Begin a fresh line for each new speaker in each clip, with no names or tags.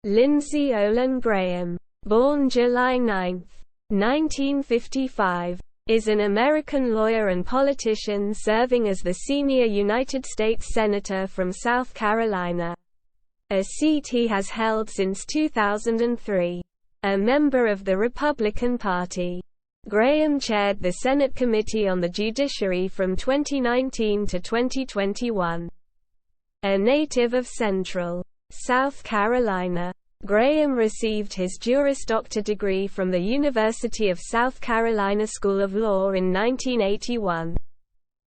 Lindsey Olin Graham, born July 9, 1955, is an American lawyer and politician serving as the senior United States Senator from South Carolina, a seat he has held since 2003. A member of the Republican Party, Graham chaired the Senate Committee on the Judiciary from 2019 to 2021. A native of Central South Carolina, Graham received his Juris Doctor degree from the University of South Carolina School of Law in 1981.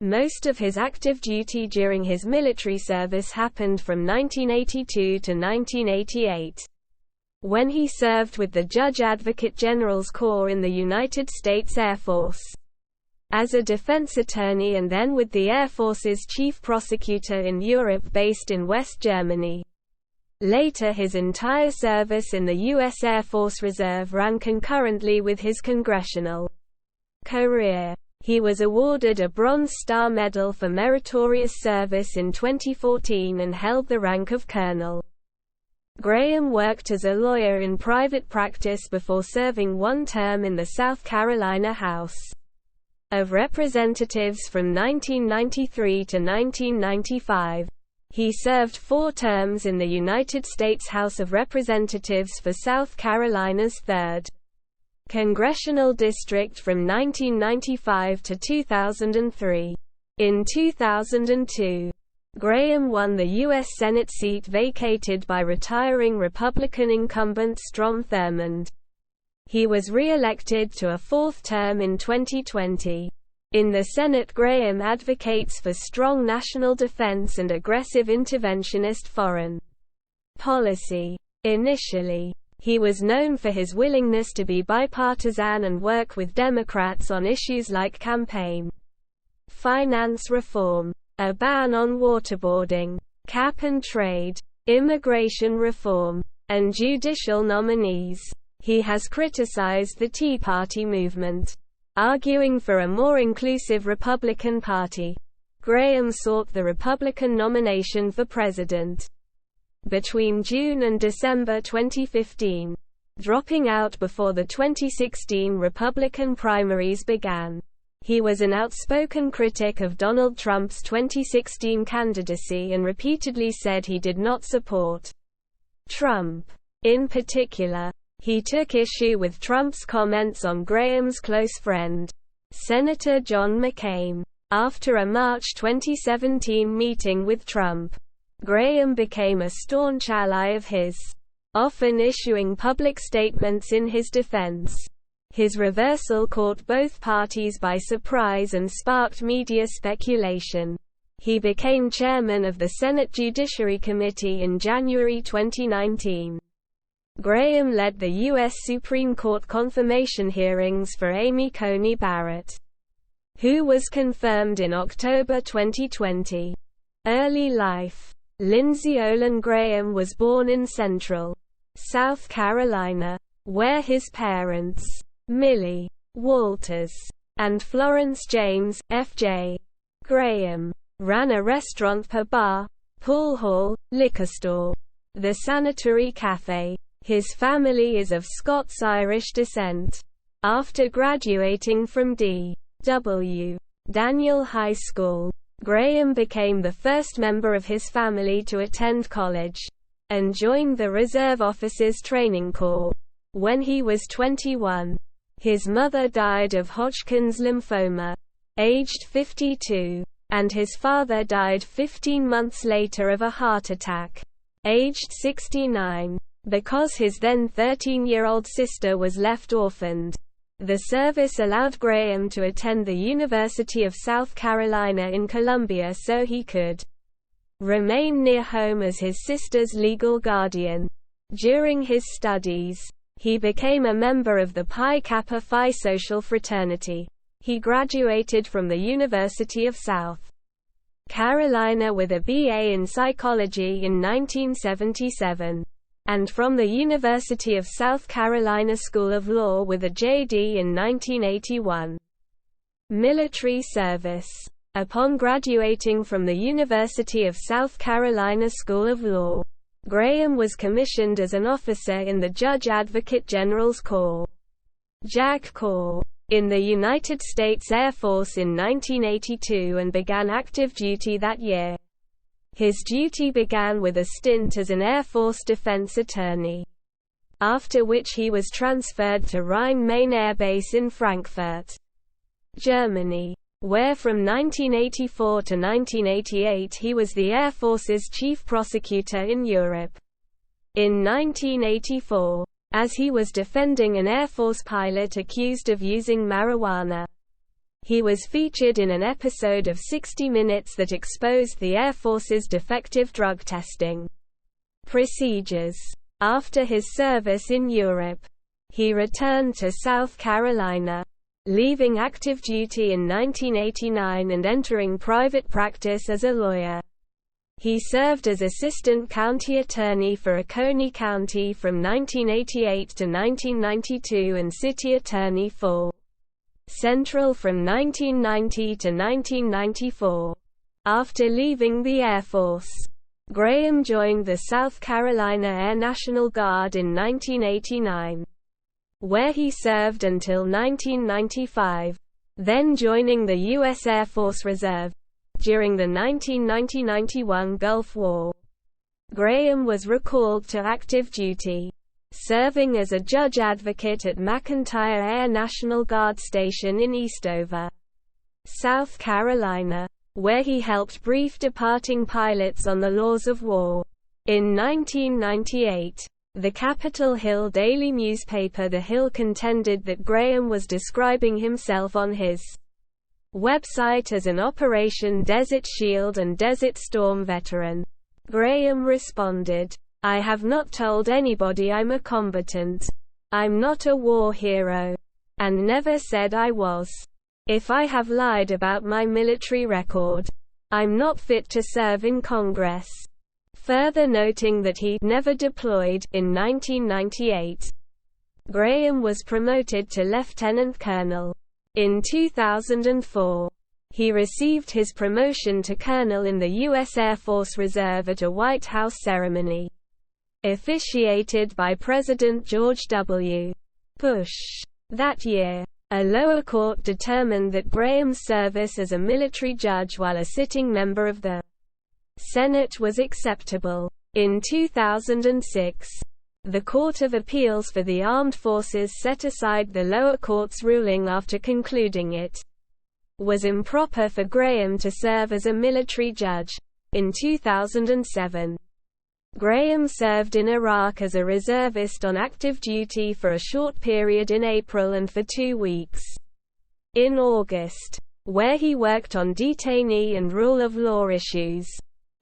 Most of his active duty during his military service happened from 1982 to 1988, when he served with the Judge Advocate General's Corps in the United States Air Force as a defense attorney, and then with the Air Force's chief prosecutor in Europe based in West Germany. Later his entire service in the U.S. Air Force Reserve ran concurrently with his congressional career. He was awarded a Bronze Star Medal for meritorious service in 2014 and held the rank of colonel. Graham worked as a lawyer in private practice before serving one term in the South Carolina House of Representatives from 1993 to 1995. He served 4 terms in the United States House of Representatives for South Carolina's 3rd Congressional District from 1995 to 2003. In 2002, Graham won the U.S. Senate seat vacated by retiring Republican incumbent Strom Thurmond. He was re-elected to a 4th term in 2020. In the Senate, Graham advocates for strong national defense and aggressive interventionist foreign policy. Initially, he was known for his willingness to be bipartisan and work with Democrats on issues like campaign finance reform, a ban on waterboarding, cap and trade, immigration reform, and judicial nominees. He has criticized the Tea Party movement, arguing for a more inclusive Republican Party. Graham sought the Republican nomination for president between June and December 2015, dropping out before the 2016 Republican primaries began. He was an outspoken critic of Donald Trump's 2016 candidacy and repeatedly said he did not support Trump. In particular, he took issue with Trump's comments on Graham's close friend, Senator John McCain. After a March 2017 meeting with Trump, Graham became a staunch ally of his, often issuing public statements in his defense. His reversal caught both parties by surprise and sparked media speculation. He became chairman of the Senate Judiciary Committee in January 2019. Graham led the U.S. Supreme Court confirmation hearings for Amy Coney Barrett, who was confirmed in October 2020. Early life. Lindsey Olin Graham was born in Central South Carolina, where his parents, Millie Walters and Florence James, F.J. Graham, ran a restaurant, bar, pool hall, liquor store, the Sanitary Cafe. His family is of Scots-Irish descent. After graduating from D.W. Daniel High School, Graham became the first member of his family to attend college, and joined the Reserve Officers Training Corps when he was 21. His mother died of Hodgkin's lymphoma, aged 52, and his father died 15 months later of a heart attack, aged 69. Because his then 13-year-old sister was left orphaned, the service allowed Graham to attend the University of South Carolina in Columbia so he could remain near home as his sister's legal guardian. During his studies, he became a member of the Pi Kappa Phi social fraternity. He graduated from the University of South Carolina with a BA in psychology in 1977. And from the University of South Carolina School of Law with a JD in 1981. Military service. Upon graduating from the University of South Carolina School of Law, Graham was commissioned as an officer in the Judge Advocate General's Corps, JAG Corps, in the United States Air Force in 1982 and began active duty that year. His duty began with a stint as an Air Force defense attorney, after which he was transferred to Rhine-Main Air Base in Frankfurt, Germany, where from 1984 to 1988 he was the Air Force's chief prosecutor in Europe. In 1984, as he was defending an Air Force pilot accused of using marijuana, he was featured in an episode of 60 Minutes that exposed the Air Force's defective drug testing procedures. After his service in Europe, he returned to South Carolina, leaving active duty in 1989 and entering private practice as a lawyer. He served as assistant county attorney for Oconee County from 1988 to 1992 and city attorney for Central from 1990 to 1994. After leaving the Air Force, Graham joined the South Carolina Air National Guard in 1989, where he served until 1995, then joining the U.S. Air Force Reserve. During the 1990–91 Gulf War, Graham was recalled to active duty, serving as a judge advocate at McEntire Air National Guard Station in Eastover, South Carolina, where he helped brief departing pilots on the laws of war. In 1998, the Capitol Hill daily newspaper The Hill contended that Graham was describing himself on his website as an Operation Desert Shield and Desert Storm veteran. Graham responded, "I have not told anybody I'm a combatant. I'm not a war hero. And never said I was. If I have lied about my military record, I'm not fit to serve in Congress." Further noting that he never deployed. In 1998, Graham was promoted to lieutenant colonel. In 2004, he received his promotion to colonel in the U.S. Air Force Reserve at a White House ceremony, officiated by President George W. Bush. That year, a lower court determined that Graham's service as a military judge while a sitting member of the Senate was acceptable. In 2006, the Court of Appeals for the Armed Forces set aside the lower court's ruling after concluding it was improper for Graham to serve as a military judge. In 2007, Graham served in Iraq as a reservist on active duty for a short period in April and for 2 weeks in August, where he worked on detainee and rule of law issues.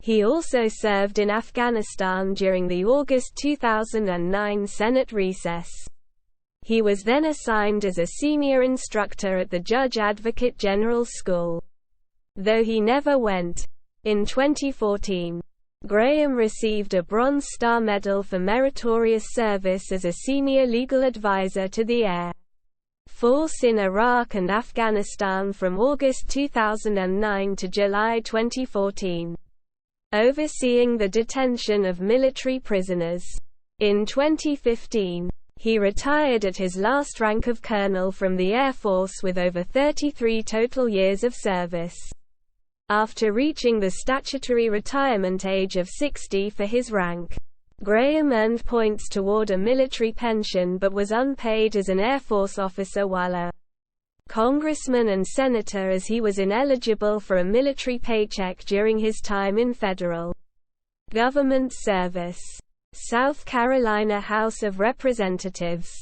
He also served in Afghanistan during the August 2009 Senate recess. He was then assigned as a senior instructor at the Judge Advocate General's School, though he never went. In 2014, Graham received a Bronze Star Medal for meritorious service as a senior legal advisor to the Air Force in Iraq and Afghanistan from August 2009 to July 2014. Overseeing the detention of military prisoners. In 2015, he retired at his last rank of colonel from the Air Force with over 33 total years of service, after reaching the statutory retirement age of 60 for his rank. Graham earned points toward a military pension but was unpaid as an Air Force officer while a congressman and senator, as he was ineligible for a military paycheck during his time in federal government service. South Carolina House of Representatives.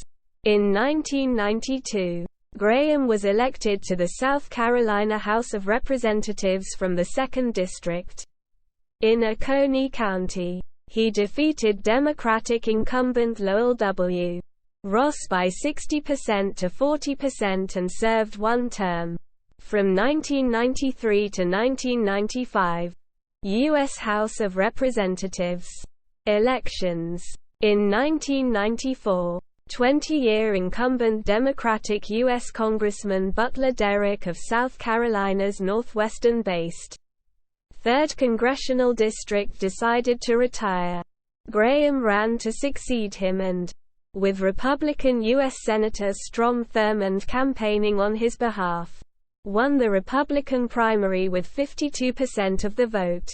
In 1992, Graham was elected to the South Carolina House of Representatives from the 2nd District. In Oconee County, he defeated Democratic incumbent Lowell W. Ross by 60% to 40% and served one term. From 1993 to 1995. U.S. House of Representatives. Elections. In 1994, 20-year incumbent Democratic U.S. Congressman Butler Derrick of South Carolina's northwestern-based 3rd Congressional District decided to retire. Graham ran to succeed him and, with Republican U.S. Senator Strom Thurmond campaigning on his behalf, won the Republican primary with 52% of the vote,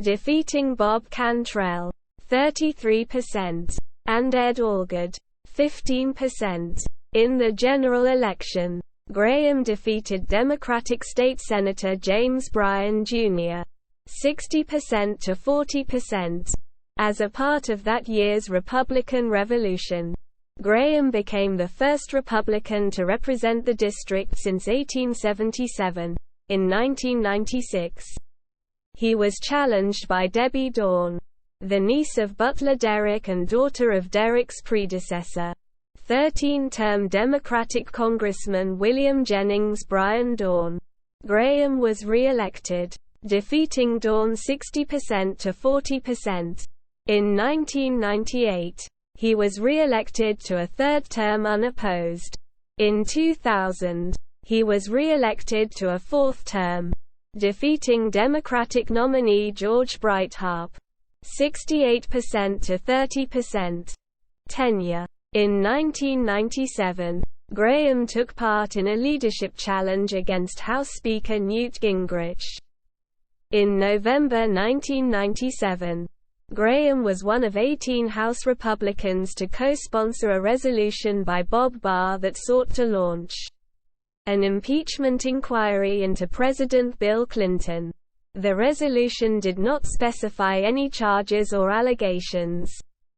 defeating Bob Cantrell, 33%, and Ed Allgood, 15%. In the general election, Graham defeated Democratic State Senator James Bryan, Jr., 60% to 40%. As a part of that year's Republican Revolution, Graham became the first Republican to represent the district since 1877. In 1996, he was challenged by Debbie Dorn, the niece of Butler Derrick and daughter of Derrick's predecessor, 13-term Democratic Congressman William Jennings Bryan Dorn. Graham was re-elected, defeating Dorn 60% to 40%. In 1998, he was re-elected to a third term unopposed. In 2000, he was re-elected to a fourth term, defeating Democratic nominee George Breitharp, 68% to 30%. Tenure. In 1997, Graham took part in a leadership challenge against House Speaker Newt Gingrich. In November 1997, Graham was one of 18 House Republicans to co-sponsor a resolution by Bob Barr that sought to launch an impeachment inquiry into President Bill Clinton. The resolution did not specify any charges or allegations.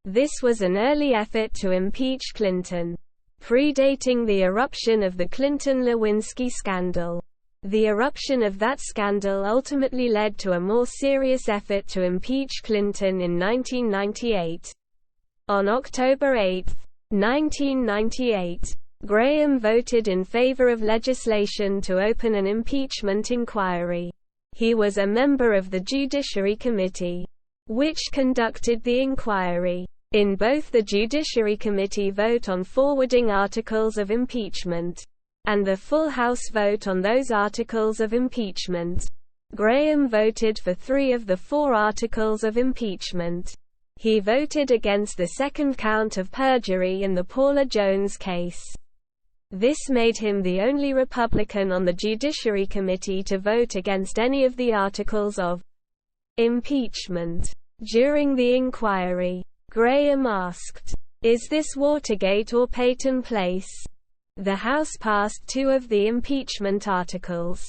This was an early effort to impeach Clinton, predating the eruption of the Clinton-Lewinsky scandal. The eruption of that scandal ultimately led to a more serious effort to impeach Clinton in 1998. On October 8, 1998, Graham voted in favor of legislation to open an impeachment inquiry. He was a member of the Judiciary Committee, which conducted the inquiry. In both the Judiciary Committee vote on forwarding articles of impeachment and the full House vote on those articles of impeachment, Graham voted for 3 of the 4 articles of impeachment. He voted against the second count of perjury in the Paula Jones case. This made him the only Republican on the Judiciary Committee to vote against any of the articles of impeachment. During the inquiry, Graham asked, "Is this Watergate or Peyton Place?" The House passed 2 of the impeachment articles.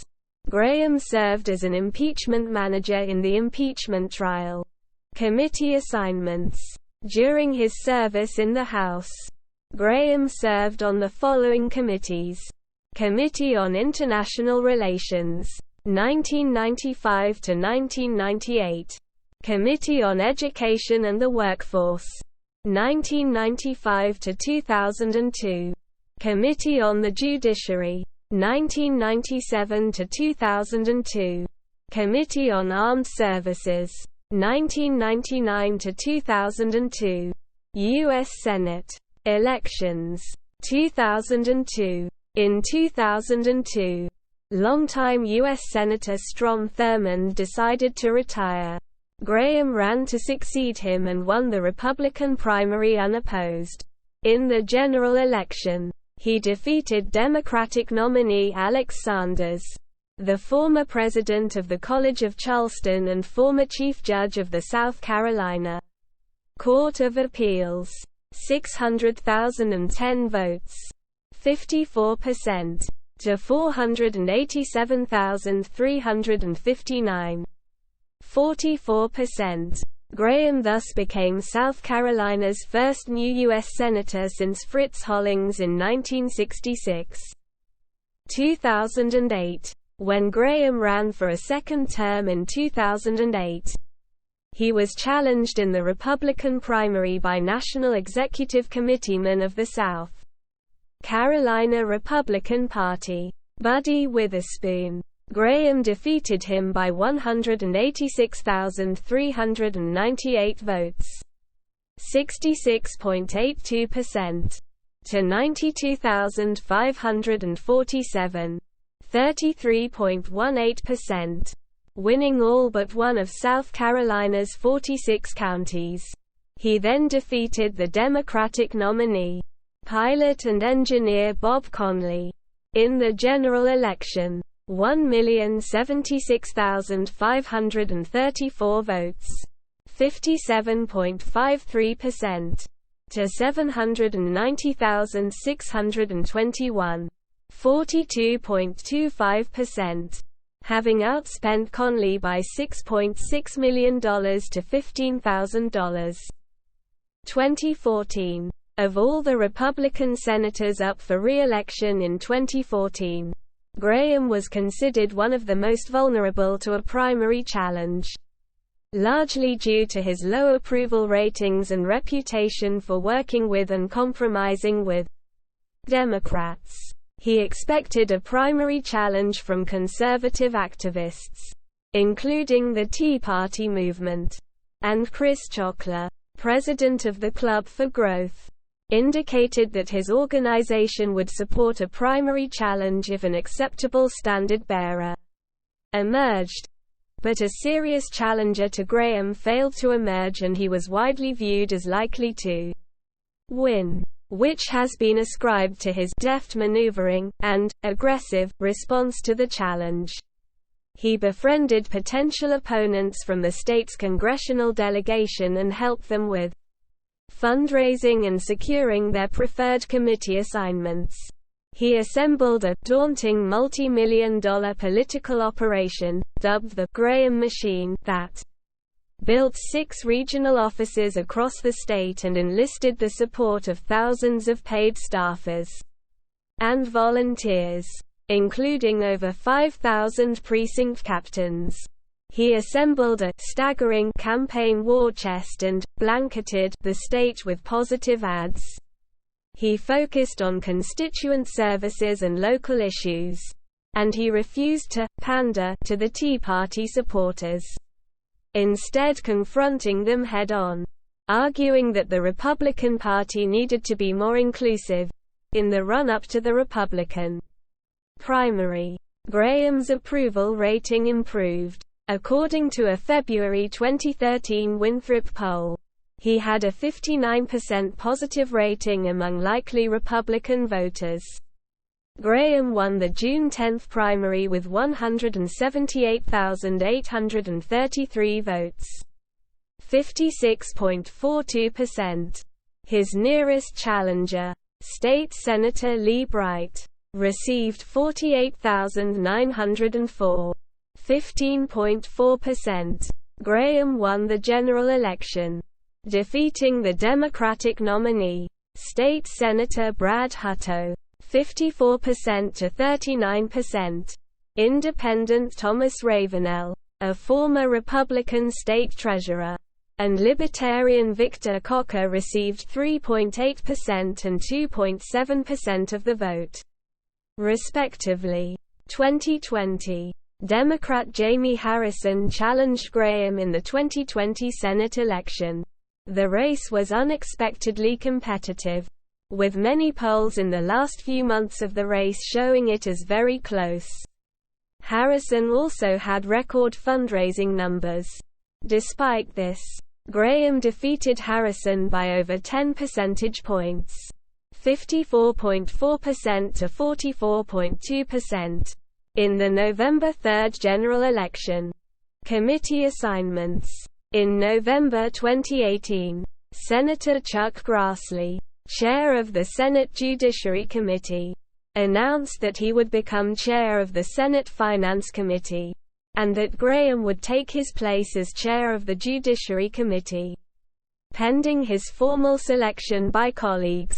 Graham served as an impeachment manager in the impeachment trial. Committee assignments. During his service in the House, Graham served on the following committees: Committee on International Relations, 1995 to 1998. Committee on Education and the Workforce, 1995 to 2002. Committee on the Judiciary, 1997 to 2002. Committee on Armed Services, 1999 to 2002. U.S. Senate elections, 2002. In 2002, longtime U.S. Senator Strom Thurmond decided to retire. Graham ran to succeed him and won the Republican primary unopposed. In the general election, he defeated Democratic nominee Alex Sanders, the former president of the College of Charleston and former chief judge of the South Carolina Court of Appeals. 600,010 votes, 54%, to 487,359, 44%. Graham thus became South Carolina's first new U.S. Senator since Fritz Hollings in 1966. 2008. When Graham ran for a second term in 2008, he was challenged in the Republican primary by National Executive Committeeman of the South Carolina Republican Party, Buddy Witherspoon. Graham defeated him by 186,398 votes, 66.82%, to 92,547, 33.18%, winning all but one of South Carolina's 46 counties. He then defeated the Democratic nominee, pilot and engineer Bob Conley, in the general election. 1,076,534 votes, 57.53%, to 790,621, 42.25%, having outspent Conley by $6.6 million to $15,000. 2014. Of all the Republican senators up for re-election in 2014, Graham was considered one of the most vulnerable to a primary challenge, largely due to his low approval ratings and reputation for working with and compromising with Democrats. He expected a primary challenge from conservative activists, including the Tea Party movement, and Chris Chockler, president of the Club for Growth, indicated that his organization would support a primary challenge if an acceptable standard-bearer emerged. But a serious challenger to Graham failed to emerge, and he was widely viewed as likely to win, which has been ascribed to his deft maneuvering and aggressive response to the challenge. He befriended potential opponents from the state's congressional delegation and helped them with fundraising and securing their preferred committee assignments. He assembled a daunting multi-million-dollar political operation, dubbed the Graham Machine, that built 6 regional offices across the state and enlisted the support of thousands of paid staffers and volunteers, including over 5,000 precinct captains. He assembled a staggering campaign war chest and blanketed the state with positive ads. He focused on constituent services and local issues, and he refused to pander to the Tea Party supporters, instead confronting them head-on, arguing that the Republican Party needed to be more inclusive. In the run-up to the Republican primary, Graham's approval rating improved. According to a February 2013 Winthrop poll, he had a 59% positive rating among likely Republican voters. Graham won the June 10 primary with 178,833 votes, 56.42%. His nearest challenger, State Senator Lee Bright, received 48,904, 15.4%. Graham won the general election, defeating the Democratic nominee, State Senator Brad Hutto, 54% to 39%. Independent Thomas Ravenel, a former Republican state treasurer, and Libertarian Victor Cocker received 3.8% and 2.7% of the vote, respectively. 2020. Democrat Jamie Harrison challenged Graham in the 2020 Senate election. The race was unexpectedly competitive, with many polls in the last few months of the race showing it as very close. Harrison also had record fundraising numbers. Despite this, Graham defeated Harrison by over 10 percentage points, 54.4% to 44.2%. In the November 3 general election. Committee assignments. In November 2018, Senator Chuck Grassley, chair of the Senate Judiciary Committee, announced that he would become chair of the Senate Finance Committee, and that Graham would take his place as chair of the Judiciary Committee, pending his formal selection by colleagues.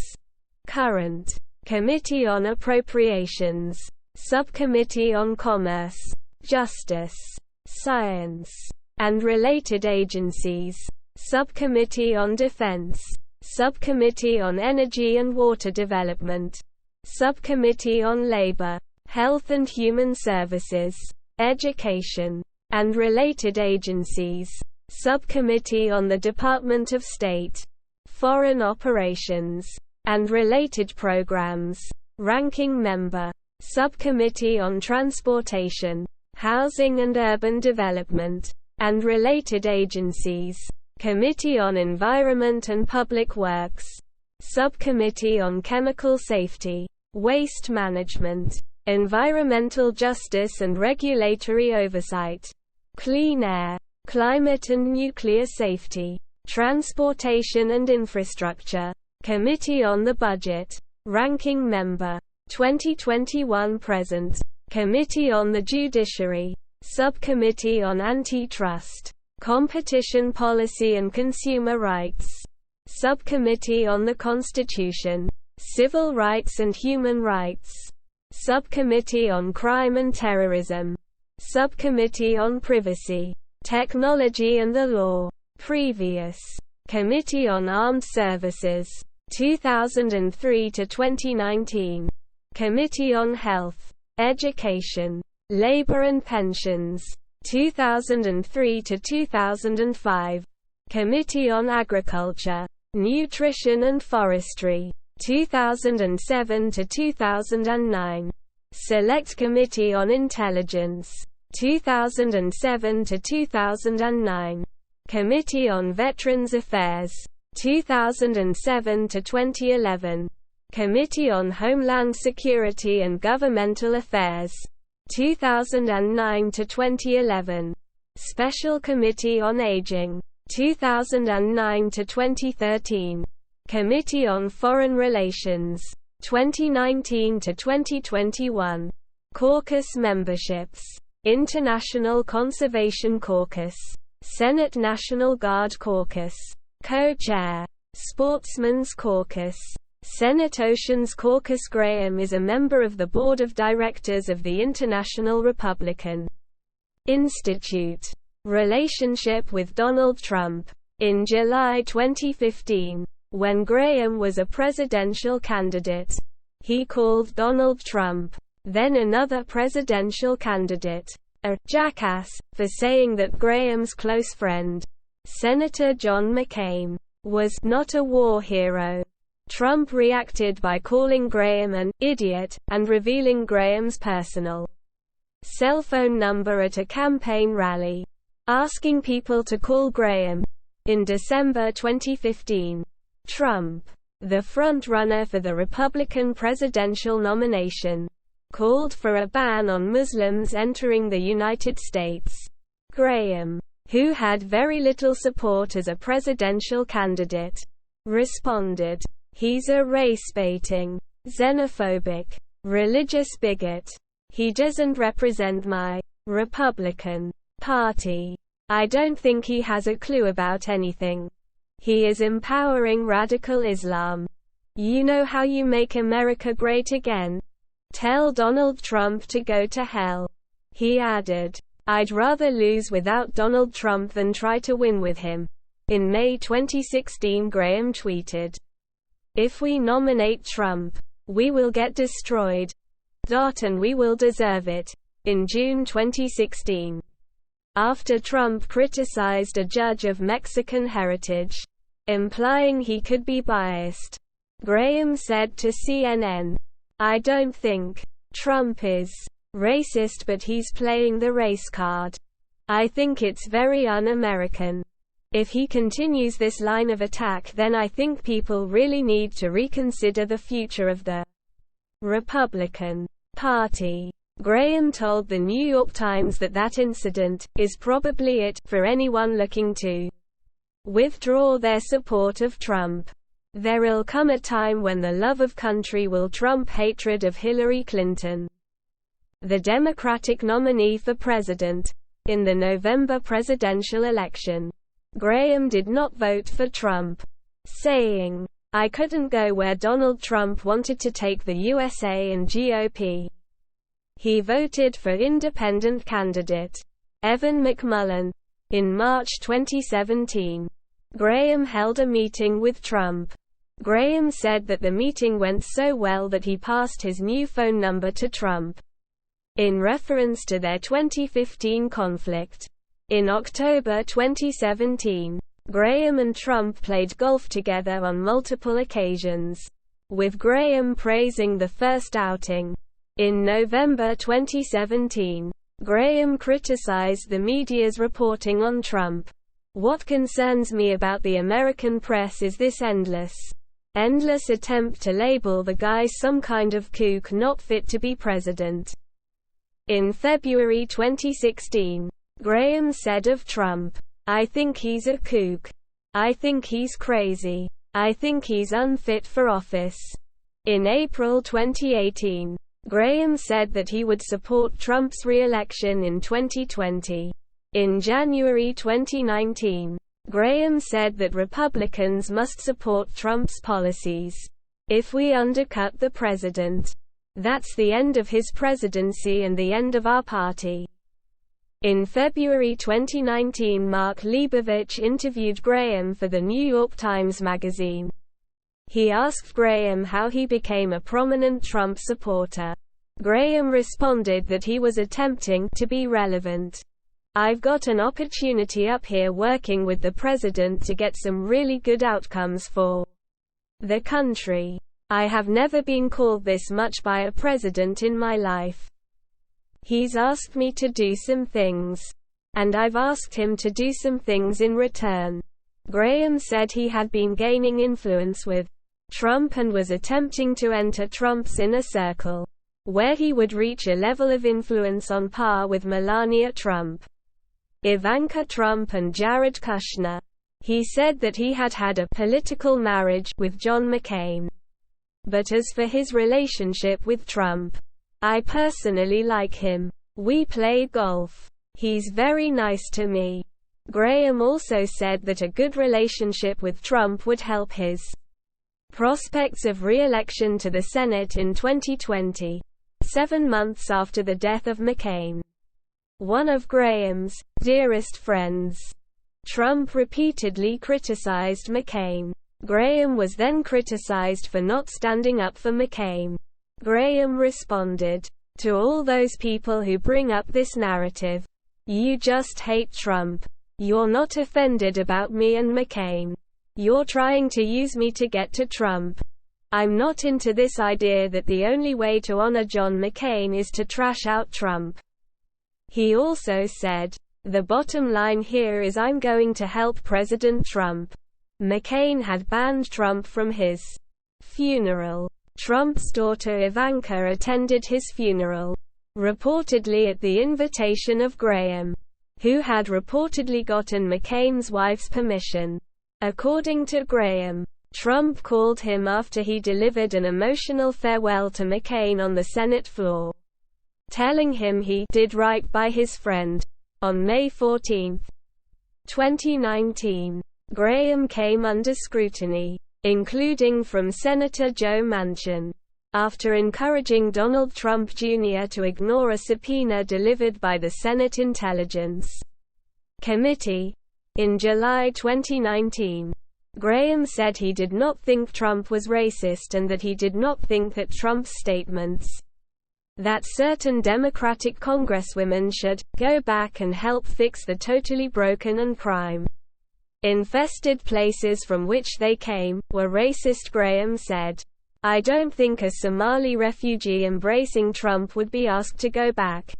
Current Committee on Appropriations, Subcommittee on Commerce, Justice, Science, and Related Agencies, Subcommittee on Defense, Subcommittee on Energy and Water Development, Subcommittee on Labor, Health and Human Services, Education, and Related Agencies, Subcommittee on the Department of State, Foreign Operations, and Related Programs, Ranking Member, Subcommittee on Transportation, Housing and Urban Development, and Related Agencies, Committee on Environment and Public Works. Subcommittee on Chemical Safety, Waste Management, Environmental Justice and Regulatory Oversight. Clean Air, Climate and Nuclear Safety, Transportation and Infrastructure. Committee on the Budget. Ranking Member. 2021 present. Committee on the Judiciary. Subcommittee on Antitrust, Competition Policy and Consumer Rights. Subcommittee on the Constitution, Civil Rights and Human Rights. Subcommittee on Crime and Terrorism. Subcommittee on Privacy, Technology and the Law. Previous. Committee on Armed Services, 2003 to 2019. Committee on Health, Education, Labor and Pensions, 2003 to 2005. Committee on Agriculture, Nutrition and Forestry, 2007 to 2009. Select Committee on Intelligence, 2007 to 2009. Committee on Veterans Affairs, 2007 to 2011. Committee on Homeland Security and Governmental Affairs, 2009 to 2011. Special Committee on Aging, 2009 to 2013. Committee on Foreign Relations, 2019 to 2021. Caucus memberships: International Conservation Caucus, Senate National Guard Caucus, Co-Chair, Sportsman's Caucus, Senate Oceans Caucus. Graham is a member of the Board of Directors of the International Republican Institute. Relationship with Donald Trump. In July 2015, when Graham was a presidential candidate, he called Donald Trump, then another presidential candidate, a jackass, for saying that Graham's close friend, Senator John McCain, was not a war hero. Trump reacted by calling Graham an idiot, and revealing Graham's personal cell phone number at a campaign rally, asking people to call Graham. In December 2015, Trump, the front-runner for the Republican presidential nomination, called for a ban on Muslims entering the United States. Graham, who had very little support as a presidential candidate, responded, "He's a race-baiting, xenophobic, religious bigot. He doesn't represent my Republican Party. I don't think he has a clue about anything. He is empowering radical Islam. You know how you make America great again? Tell Donald Trump to go to hell." He added, "I'd rather lose without Donald Trump than try to win with him." In May 2016, Graham tweeted, "If we nominate Trump, we will get destroyed. And we will deserve it." In June 2016, after Trump criticized a judge of Mexican heritage, implying he could be biased, Graham said to CNN, "I don't think Trump is racist, but he's playing the race card. I think it's very un-American. If he continues this line of attack, then I think people really need to reconsider the future of the Republican Party." Graham told the New York Times that that incident is probably it for anyone looking to withdraw their support of Trump. "There'll come a time when the love of country will trump hatred of Hillary Clinton, the Democratic nominee for president." In the November presidential election, Graham did not vote for Trump, saying, "I couldn't go where Donald Trump wanted to take the USA and GOP." He voted for independent candidate Evan McMullin. In March 2017, Graham held a meeting with Trump. Graham said that the meeting went so well that he passed his new phone number to Trump, in reference to their 2015 conflict. In October 2017, Graham and Trump played golf together on multiple occasions, with Graham praising the first outing. In November 2017, Graham criticized the media's reporting on Trump, What concerns me about the American press is this endless attempt to label the guy some kind of kook not fit to be president. In February 2016, Graham said of Trump, "I think he's a kook. I think he's crazy. I think he's unfit for office." In April 2018, Graham said that he would support Trump's re-election in 2020. In January 2019, Graham said that Republicans must support Trump's policies. "If we undercut the president, that's the end of his presidency and the end of our party." In February 2019, Mark Leibovich interviewed Graham for the New York Times magazine. He asked Graham how he became a prominent Trump supporter. Graham responded that he was attempting to be relevant. "I've got an opportunity up here working with the president to get some really good outcomes for the country. I have never been called this much by a president in my life. He's asked me to do some things, and I've asked him to do some things in return." Graham said he had been gaining influence with Trump and was attempting to enter Trump's inner circle, where he would reach a level of influence on par with Melania Trump, Ivanka Trump and Jared Kushner. He said that he had had a political marriage with John McCain. "But as for his relationship with Trump, I personally like him. We play golf. He's very nice to me." Graham also said that a good relationship with Trump would help his prospects of re-election to the Senate in 2020, 7 months after the death of McCain. One of Graham's dearest friends, Trump repeatedly criticized McCain. Graham was then criticized for not standing up for McCain. Graham responded, "To all those people who bring up this narrative, you just hate Trump. You're not offended about me and McCain. You're trying to use me to get to Trump. I'm not into this idea that the only way to honor John McCain is to trash out Trump." He also said, "The bottom line here is I'm going to help President Trump." McCain had banned Trump from his funeral. Trump's daughter Ivanka attended his funeral, reportedly at the invitation of Graham, who had reportedly gotten McCain's wife's permission. According to Graham, Trump called him after he delivered an emotional farewell to McCain on the Senate floor, telling him he did right by his friend. On May 14, 2019, Graham came under scrutiny, including from Senator Joe Manchin, after encouraging Donald Trump Jr. to ignore a subpoena delivered by the Senate Intelligence Committee. In July 2019, Graham said he did not think Trump was racist and that he did not think that Trump's statements that certain Democratic congresswomen should go back and help fix the totally broken and crime-infested places from which they came were racist. Graham said, "I don't think a Somali refugee embracing Trump would be asked to go back.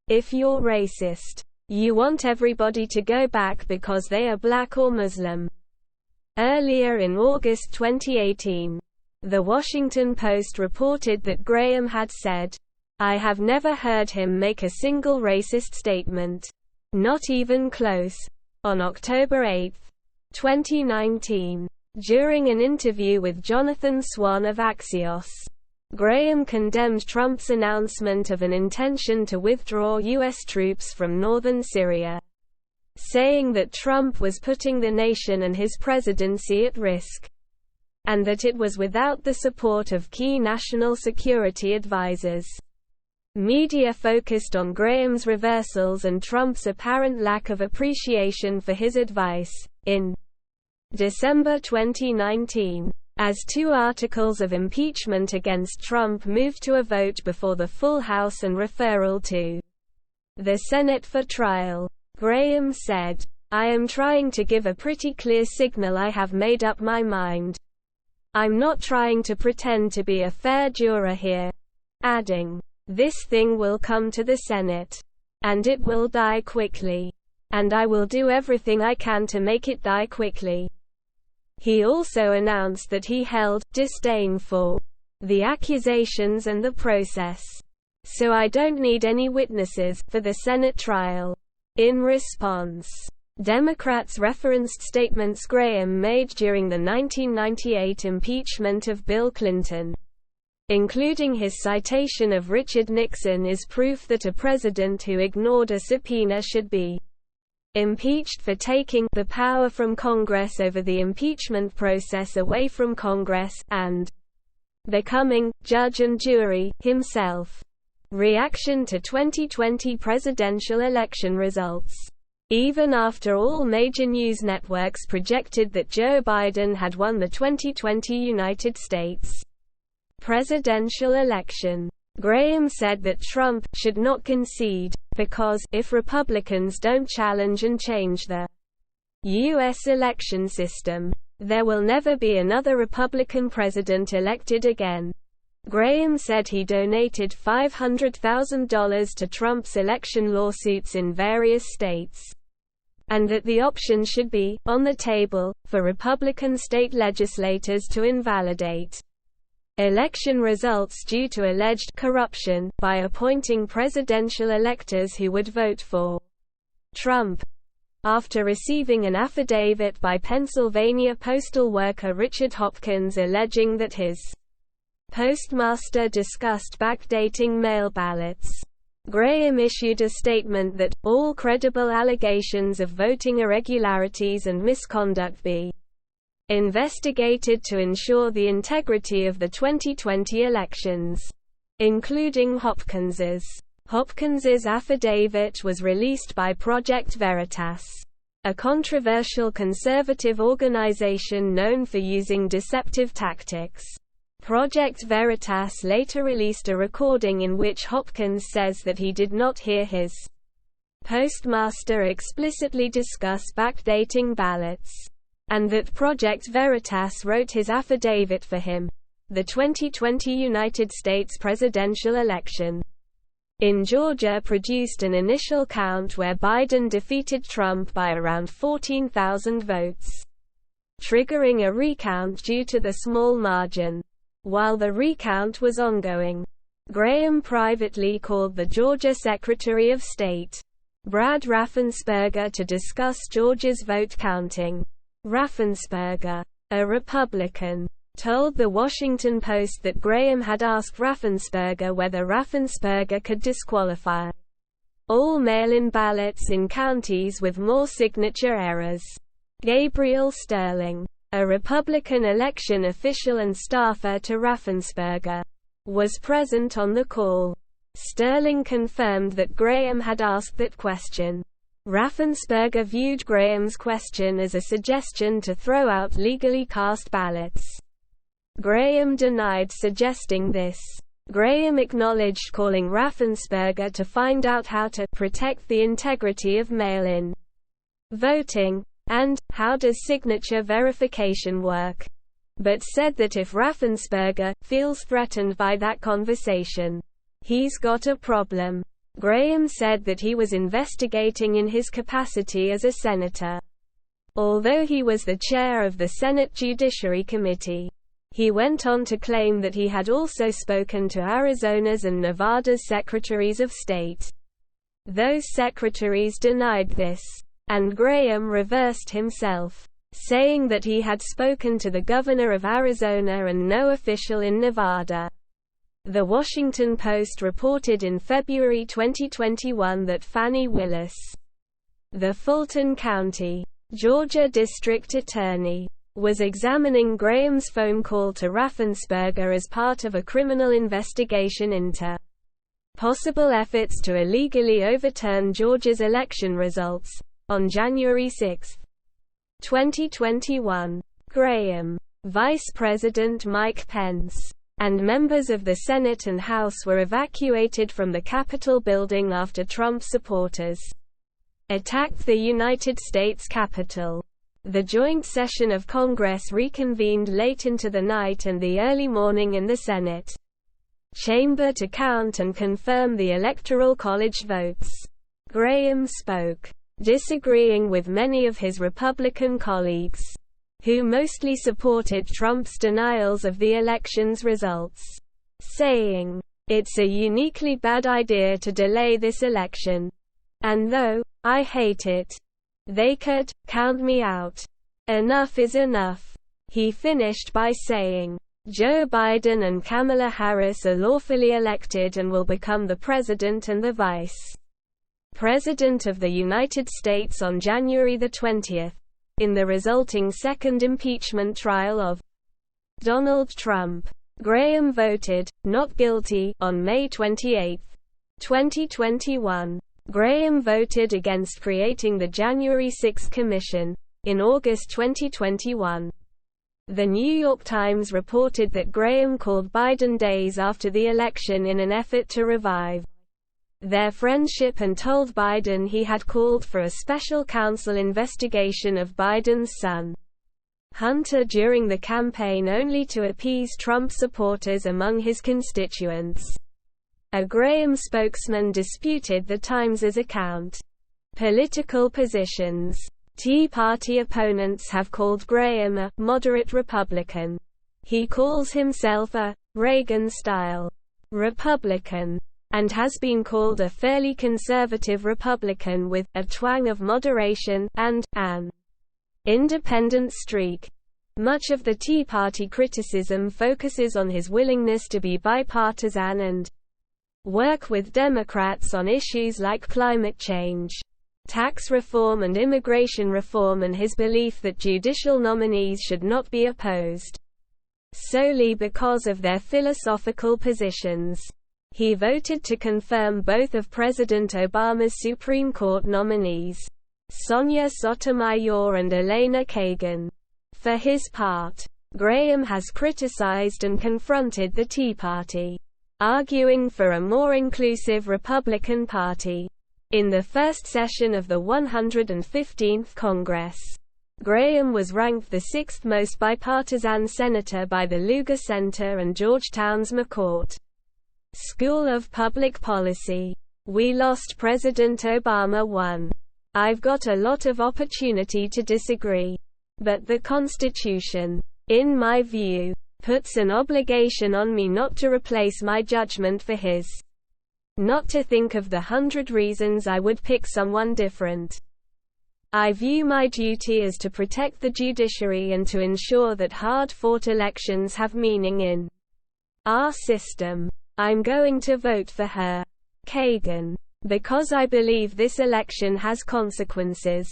If you're racist, you want everybody to go back because they are black or Muslim." Earlier in August 2018, The Washington Post reported that Graham had said, "I have never heard him make a single racist statement. Not even close." On October 8, 2019, during an interview with Jonathan Swan of Axios, Graham condemned Trump's announcement of an intention to withdraw U.S. troops from northern Syria, saying that Trump was putting the nation and his presidency at risk, and that it was without the support of key national security advisors. Media focused on Graham's reversals and Trump's apparent lack of appreciation for his advice. In December 2019, as 2 articles of impeachment against Trump moved to a vote before the full House and referral to the Senate for trial, Graham said, "I am trying to give a pretty clear signal I have made up my mind. I'm not trying to pretend to be a fair juror here," adding, "This thing will come to the Senate, and it will die quickly." and I will do everything I can to make it die quickly. He also announced that he held disdain for the accusations and the process. So I don't need any witnesses for the Senate trial. In response, Democrats referenced statements Graham made during the 1998 impeachment of Bill Clinton, including his citation of Richard Nixon is proof that a president who ignored a subpoena should be impeached for taking the power from Congress over the impeachment process away from Congress, and becoming judge and jury himself. Reaction to 2020 presidential election results. Even after all major news networks projected that Joe Biden had won the 2020 United States presidential election, Graham said that Trump should not concede, because, if Republicans don't challenge and change the U.S. election system, there will never be another Republican president elected again. Graham said he donated $500,000 to Trump's election lawsuits in various states, and that the option should be on the table for Republican state legislators to invalidate election results due to alleged corruption by appointing presidential electors who would vote for Trump. After receiving an affidavit by Pennsylvania postal worker Richard Hopkins alleging that his postmaster discussed backdating mail ballots, Graham issued a statement that all credible allegations of voting irregularities and misconduct be investigated to ensure the integrity of the 2020 elections, including Hopkins's. Hopkins's affidavit was released by Project Veritas, a controversial conservative organization known for using deceptive tactics. Project Veritas later released a recording in which Hopkins says that he did not hear his postmaster explicitly discuss backdating ballots, and that Project Veritas wrote his affidavit for him. The 2020 United States presidential election in Georgia produced an initial count where Biden defeated Trump by around 14,000 votes, triggering a recount due to the small margin. While the recount was ongoing, Graham privately called the Georgia Secretary of State, Brad Raffensperger, to discuss Georgia's vote counting. Raffensperger, a Republican, told The Washington Post that Graham had asked Raffensperger whether Raffensperger could disqualify all mail-in ballots in counties with more signature errors. Gabriel Sterling, a Republican election official and staffer to Raffensperger, was present on the call. Sterling confirmed that Graham had asked that question. Raffensperger viewed Graham's question as a suggestion to throw out legally cast ballots. Graham denied suggesting this. Graham acknowledged calling Raffensperger to find out how to protect the integrity of mail-in voting, and how does signature verification work, but said that if Raffensperger feels threatened by that conversation, he's got a problem. Graham said that he was investigating in his capacity as a senator. Although he was the chair of the Senate Judiciary Committee, he went on to claim that he had also spoken to Arizona's and Nevada's secretaries of state. Those secretaries denied this, and Graham reversed himself, saying that he had spoken to the governor of Arizona and no official in Nevada. The Washington Post reported in February 2021 that Fannie Willis, the Fulton County, Georgia district attorney, was examining Graham's phone call to Raffensperger as part of a criminal investigation into possible efforts to illegally overturn Georgia's election results. On January 6, 2021, Graham, Vice President Mike Pence, and members of the Senate and House were evacuated from the Capitol building after Trump supporters attacked the United States Capitol. The joint session of Congress reconvened late into the night and the early morning in the Senate chamber to count and confirm the Electoral College votes. Graham spoke disagreeing with many of his Republican colleagues, who mostly supported Trump's denials of the election's results, saying, "It's a uniquely bad idea to delay this election. And though I hate it, they could count me out. Enough is enough." He finished by saying, "Joe Biden and Kamala Harris are lawfully elected and will become the president and the vice president of the United States on January 20, in the resulting second impeachment trial of Donald Trump." Graham voted not guilty on May 28, 2021. Graham voted against creating the January 6 Commission in August 2021. The New York Times reported that Graham called Biden days after the election in an effort to revive their friendship and told Biden he had called for a special counsel investigation of Biden's son, Hunter, during the campaign, only to appease Trump supporters among his constituents. A Graham spokesman disputed the Times' account. Political positions. Tea Party opponents have called Graham a moderate Republican. He calls himself a Reagan-style Republican, and has been called a fairly conservative Republican with a twang of moderation and an independent streak. Much of the Tea Party criticism focuses on his willingness to be bipartisan and work with Democrats on issues like climate change, tax reform and immigration reform, and his belief that judicial nominees should not be opposed solely because of their philosophical positions. He voted to confirm both of President Obama's Supreme Court nominees, Sonia Sotomayor and Elena Kagan. For his part, Graham has criticized and confronted the Tea Party, arguing for a more inclusive Republican Party. In the first session of the 115th Congress, Graham was ranked the sixth most bipartisan senator by the Lugar Center and Georgetown's McCourt School of Public Policy. "We lost President Obama won. I've got a lot of opportunity to disagree. But the Constitution, in my view, puts an obligation on me not to replace my judgment for his. Not to think of the 100 reasons I would pick someone different. I view my duty as to protect the judiciary and to ensure that hard-fought elections have meaning in our system. I'm going to vote for her." Kagan. "Because I believe this election has consequences.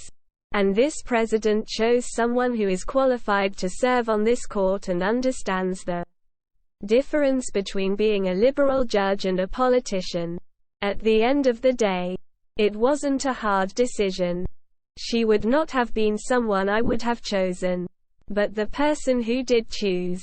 And this president chose someone who is qualified to serve on this court and understands the difference between being a liberal judge and a politician. At the end of the day, it wasn't a hard decision. She would not have been someone I would have chosen. But the person who did choose,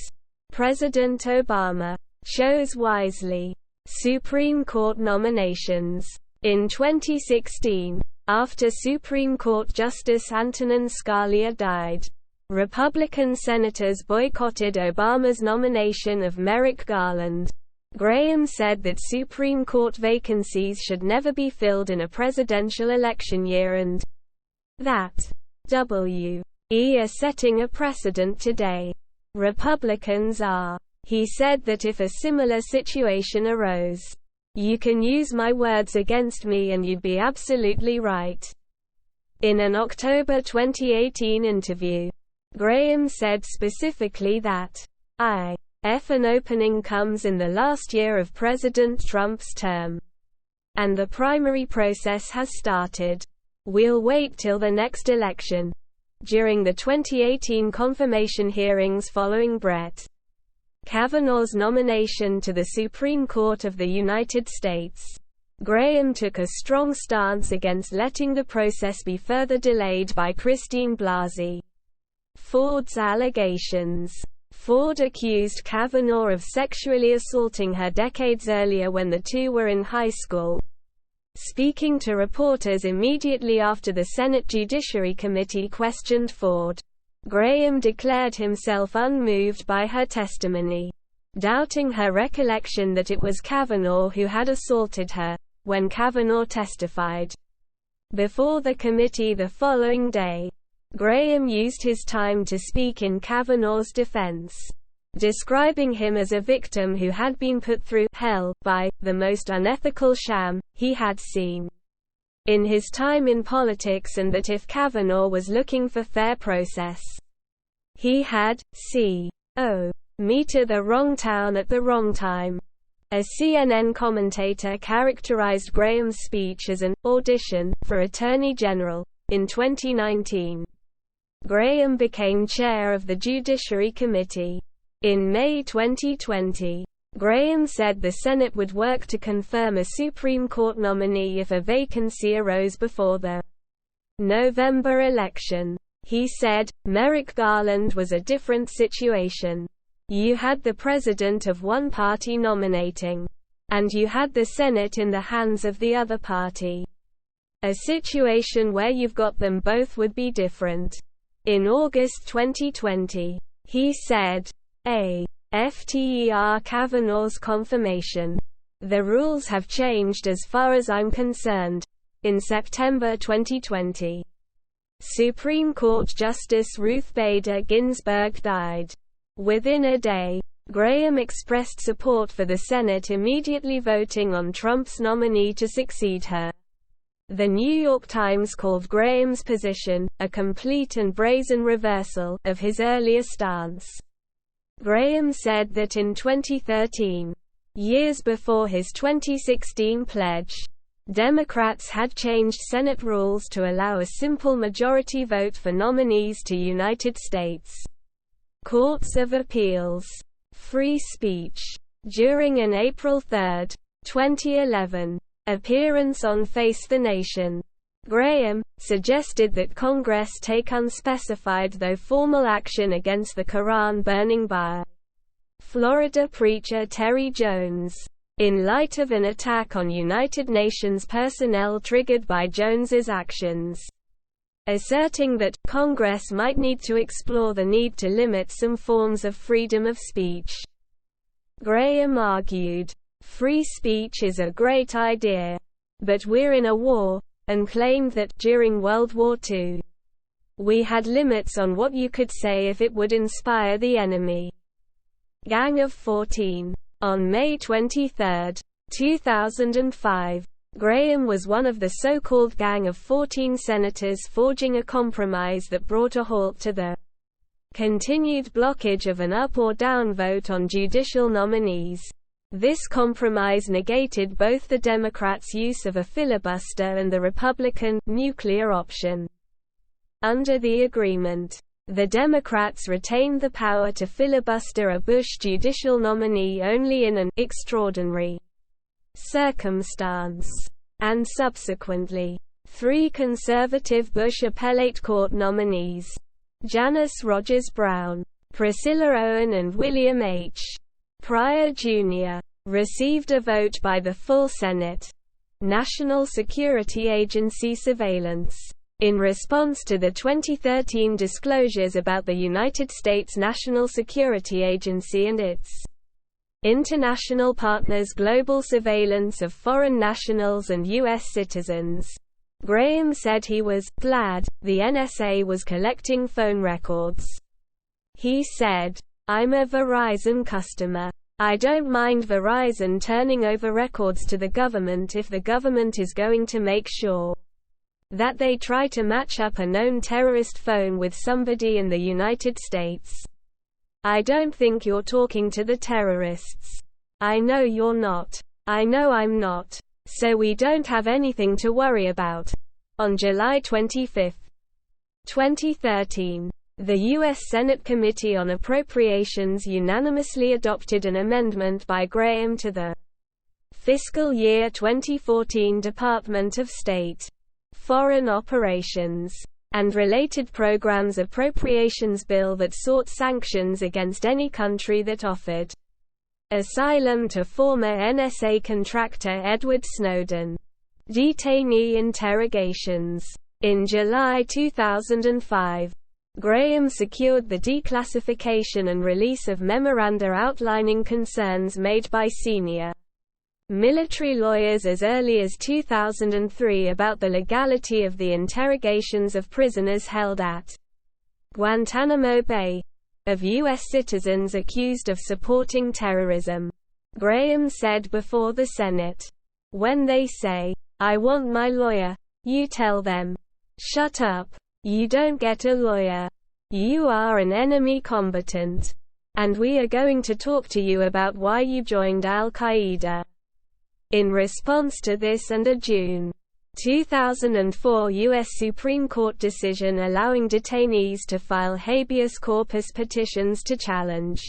President Obama, chose wisely." Supreme Court nominations. In 2016, after Supreme Court Justice Antonin Scalia died, Republican senators boycotted Obama's nomination of Merrick Garland. Graham said that Supreme Court vacancies should never be filled in a presidential election year and that W.E. are setting a precedent today. Republicans are. He said that if a similar situation arose, "You can use my words against me and you'd be absolutely right." In an October 2018 interview, Graham said specifically that, "If an opening comes in the last year of President Trump's term, and the primary process has started, we'll wait till the next election." During the 2018 confirmation hearings following Brett Kavanaugh's nomination to the Supreme Court of the United States, Graham took a strong stance against letting the process be further delayed by Christine Blasey Ford's allegations. Ford accused Kavanaugh of sexually assaulting her decades earlier when the two were in high school. Speaking to reporters immediately after the Senate Judiciary Committee questioned Ford, Graham declared himself unmoved by her testimony, doubting her recollection that it was Kavanaugh who had assaulted her when Kavanaugh testified. Before the committee the following day, Graham used his time to speak in Kavanaugh's defense, describing him as a victim who had been put through hell by the most unethical sham he had seen in his time in politics, and that if Kavanaugh was looking for fair process, he had me to the wrong town at the wrong time. A CNN commentator characterized Graham's speech as an audition for Attorney General. In 2019, Graham became chair of the Judiciary Committee. In May 2020, Graham said the Senate would work to confirm a Supreme Court nominee if a vacancy arose before the November election. He said, "Merrick Garland was a different situation. You had the president of one party nominating, and you had the Senate in the hands of the other party. A situation where you've got them both would be different." In August 2020, he said, "After Kavanaugh's confirmation, the rules have changed as far as I'm concerned." In September 2020, Supreme Court Justice Ruth Bader Ginsburg died. Within a day, Graham expressed support for the Senate immediately voting on Trump's nominee to succeed her. The New York Times called Graham's position a complete and brazen reversal of his earlier stance. Graham said that in 2013, years before his 2016 pledge, Democrats had changed Senate rules to allow a simple majority vote for nominees to United States Courts of Appeals. Free speech. During an April 3, 2011, appearance on Face the Nation, Graham suggested that Congress take unspecified though formal action against the Quran burning by Florida preacher Terry Jones, in light of an attack on United Nations personnel triggered by Jones's actions, asserting that Congress might need to explore the need to limit some forms of freedom of speech. Graham argued, "Free speech is a great idea, but we're in a war," and claimed that, during World War II, we had limits on what you could say if it would inspire the enemy. Gang of 14. On May 23, 2005, Graham was one of the so-called Gang of 14 senators forging a compromise that brought a halt to the continued blockage of an up or down vote on judicial nominees. This compromise negated both the Democrats' use of a filibuster and the Republican nuclear option. Under the agreement, the Democrats retained the power to filibuster a Bush judicial nominee only in an extraordinary circumstance, and subsequently, 3 conservative Bush appellate court nominees, Janice Rogers Brown, Priscilla Owen and William H. Pryor Jr., received a vote by the full Senate. National Security Agency surveillance. In response to the 2013 disclosures about the United States National Security Agency and its international partners' global surveillance of foreign nationals and U.S. citizens, Graham said he was glad the NSA was collecting phone records. He said, "I'm a Verizon customer. I don't mind Verizon turning over records to the government if the government is going to make sure that they try to match up a known terrorist phone with somebody in the United States. I don't think you're talking to the terrorists. I know you're not. I know I'm not. So we don't have anything to worry about." On July 25, 2013, the U.S. Senate Committee on Appropriations unanimously adopted an amendment by Graham to the fiscal year 2014 Department of State, Foreign Operations, and Related Programs Appropriations Bill that sought sanctions against any country that offered asylum to former NSA contractor Edward Snowden. Detainee interrogations. In July 2005, Graham secured the declassification and release of memoranda outlining concerns made by senior military lawyers as early as 2003 about the legality of the interrogations of prisoners held at Guantanamo Bay, of U.S. citizens accused of supporting terrorism. Graham said before the Senate, "When they say, 'I want my lawyer,' you tell them, 'Shut up. You don't get a lawyer. You are an enemy combatant. And we are going to talk to you about why you joined Al-Qaeda.'" In response to this and a June 2004 U.S. Supreme Court decision allowing detainees to file habeas corpus petitions to challenge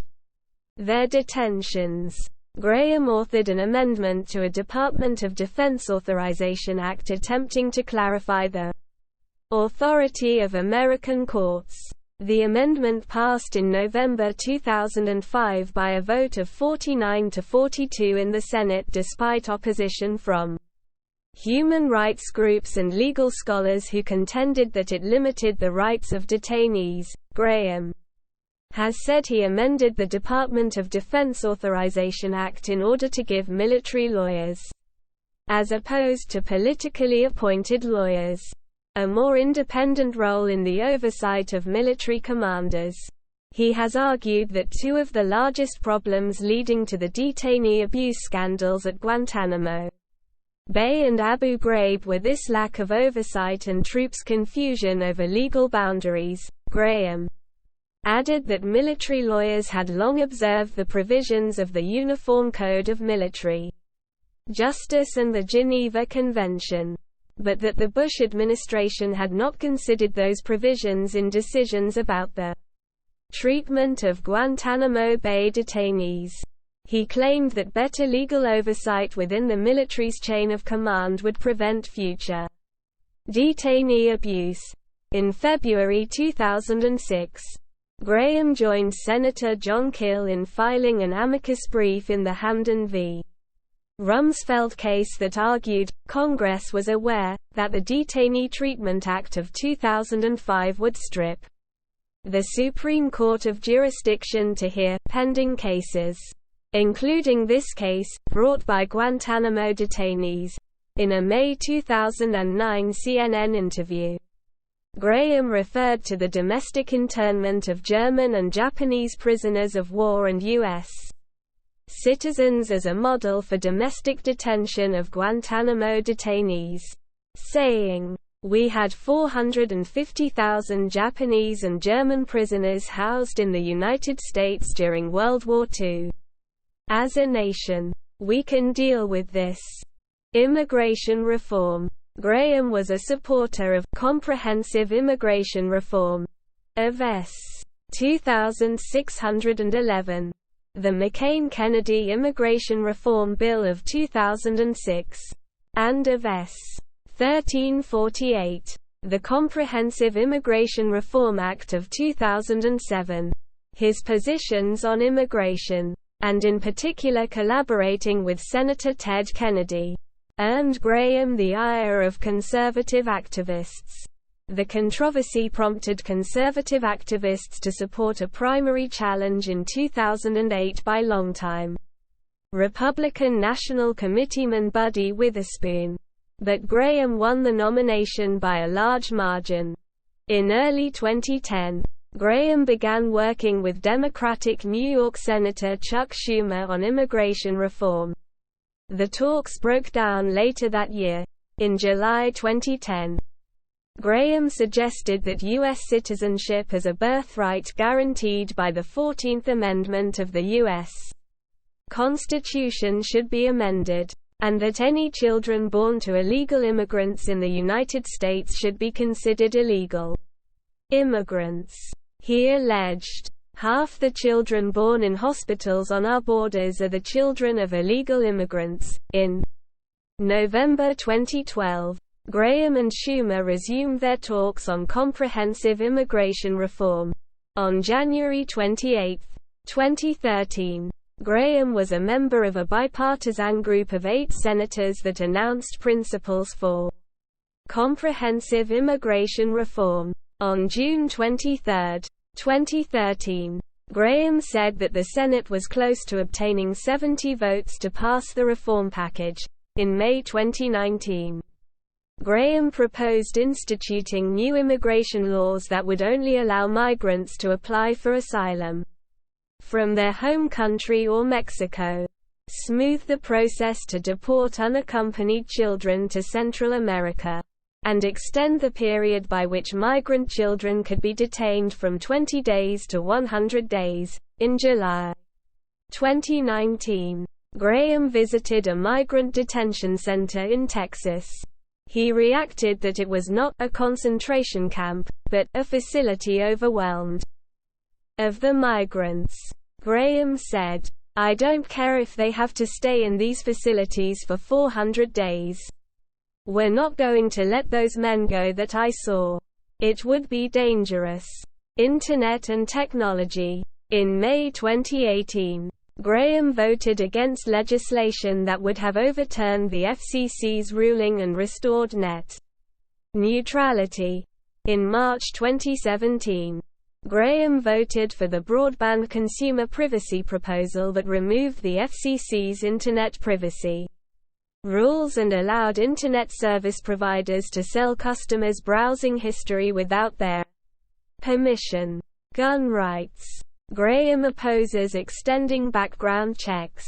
their detentions, Graham authored an amendment to a Department of Defense Authorization Act attempting to clarify the authority of American courts. The amendment passed in November 2005 by a vote of 49 to 42 in the Senate despite opposition from human rights groups and legal scholars who contended that it limited the rights of detainees. Graham has said he amended the Department of Defense Authorization Act in order to give military lawyers, as opposed to politically appointed lawyers, a more independent role in the oversight of military commanders. He has argued that two of the largest problems leading to the detainee abuse scandals at Guantanamo Bay and Abu Ghraib were this lack of oversight and troops' confusion over legal boundaries. Graham added that military lawyers had long observed the provisions of the Uniform Code of Military Justice and the Geneva Convention, but that the Bush administration had not considered those provisions in decisions about the treatment of Guantanamo Bay detainees. He claimed that better legal oversight within the military's chain of command would prevent future detainee abuse. In February 2006, Graham joined Senator John Kill in filing an amicus brief in the Hamdan v. Rumsfeld case that argued, Congress was aware, that the Detainee Treatment Act of 2005 would strip the Supreme Court of jurisdiction to hear pending cases, including this case, brought by Guantanamo detainees. In a May 2009 CNN interview, Graham referred to the domestic internment of German and Japanese prisoners of war and U.S. citizens as a model for domestic detention of Guantanamo detainees, saying, "We had 450,000 Japanese and German prisoners housed in the United States during World War II. As a nation, we can deal with this." Immigration reform. Graham was a supporter of comprehensive immigration reform, of S. 2611, the McCain-Kennedy Immigration Reform Bill of 2006, and of S. 1348, the Comprehensive Immigration Reform Act of 2007. His positions on immigration, and in particular collaborating with Senator Ted Kennedy, earned Graham the ire of conservative activists. The controversy prompted conservative activists to support a primary challenge in 2008 by longtime Republican National Committeeman Buddy Witherspoon. But Graham won the nomination by a large margin. In early 2010, Graham began working with Democratic New York Senator Chuck Schumer on immigration reform. The talks broke down later that year. In July 2010, Graham suggested that U.S. citizenship as a birthright guaranteed by the 14th Amendment of the U.S. Constitution should be amended, and that any children born to illegal immigrants in the United States should be considered illegal immigrants. He alleged, "Half the children born in hospitals on our borders are the children of illegal immigrants." In November 2012, Graham and Schumer resumed their talks on comprehensive immigration reform. On January 28, 2013, Graham was a member of a bipartisan group of 8 senators that announced principles for comprehensive immigration reform. On June 23, 2013, Graham said that the Senate was close to obtaining 70 votes to pass the reform package. In May 2019, Graham proposed instituting new immigration laws that would only allow migrants to apply for asylum from their home country or Mexico, smooth the process to deport unaccompanied children to Central America, and extend the period by which migrant children could be detained from 20 days to 100 days. In July 2019, Graham visited a migrant detention center in Texas. He reacted that it was not a concentration camp, but a facility overwhelmed of the migrants. Graham said, "I don't care if they have to stay in these facilities for 400 days. We're not going to let those men go that I saw. It would be dangerous." Internet and technology. In May 2018, Graham voted against legislation that would have overturned the FCC's ruling and restored net neutrality. In March 2017, Graham voted for the Broadband Consumer Privacy proposal that removed the FCC's Internet privacy rules and allowed Internet service providers to sell customers' browsing history without their permission. Gun rights. Graham opposes extending background checks.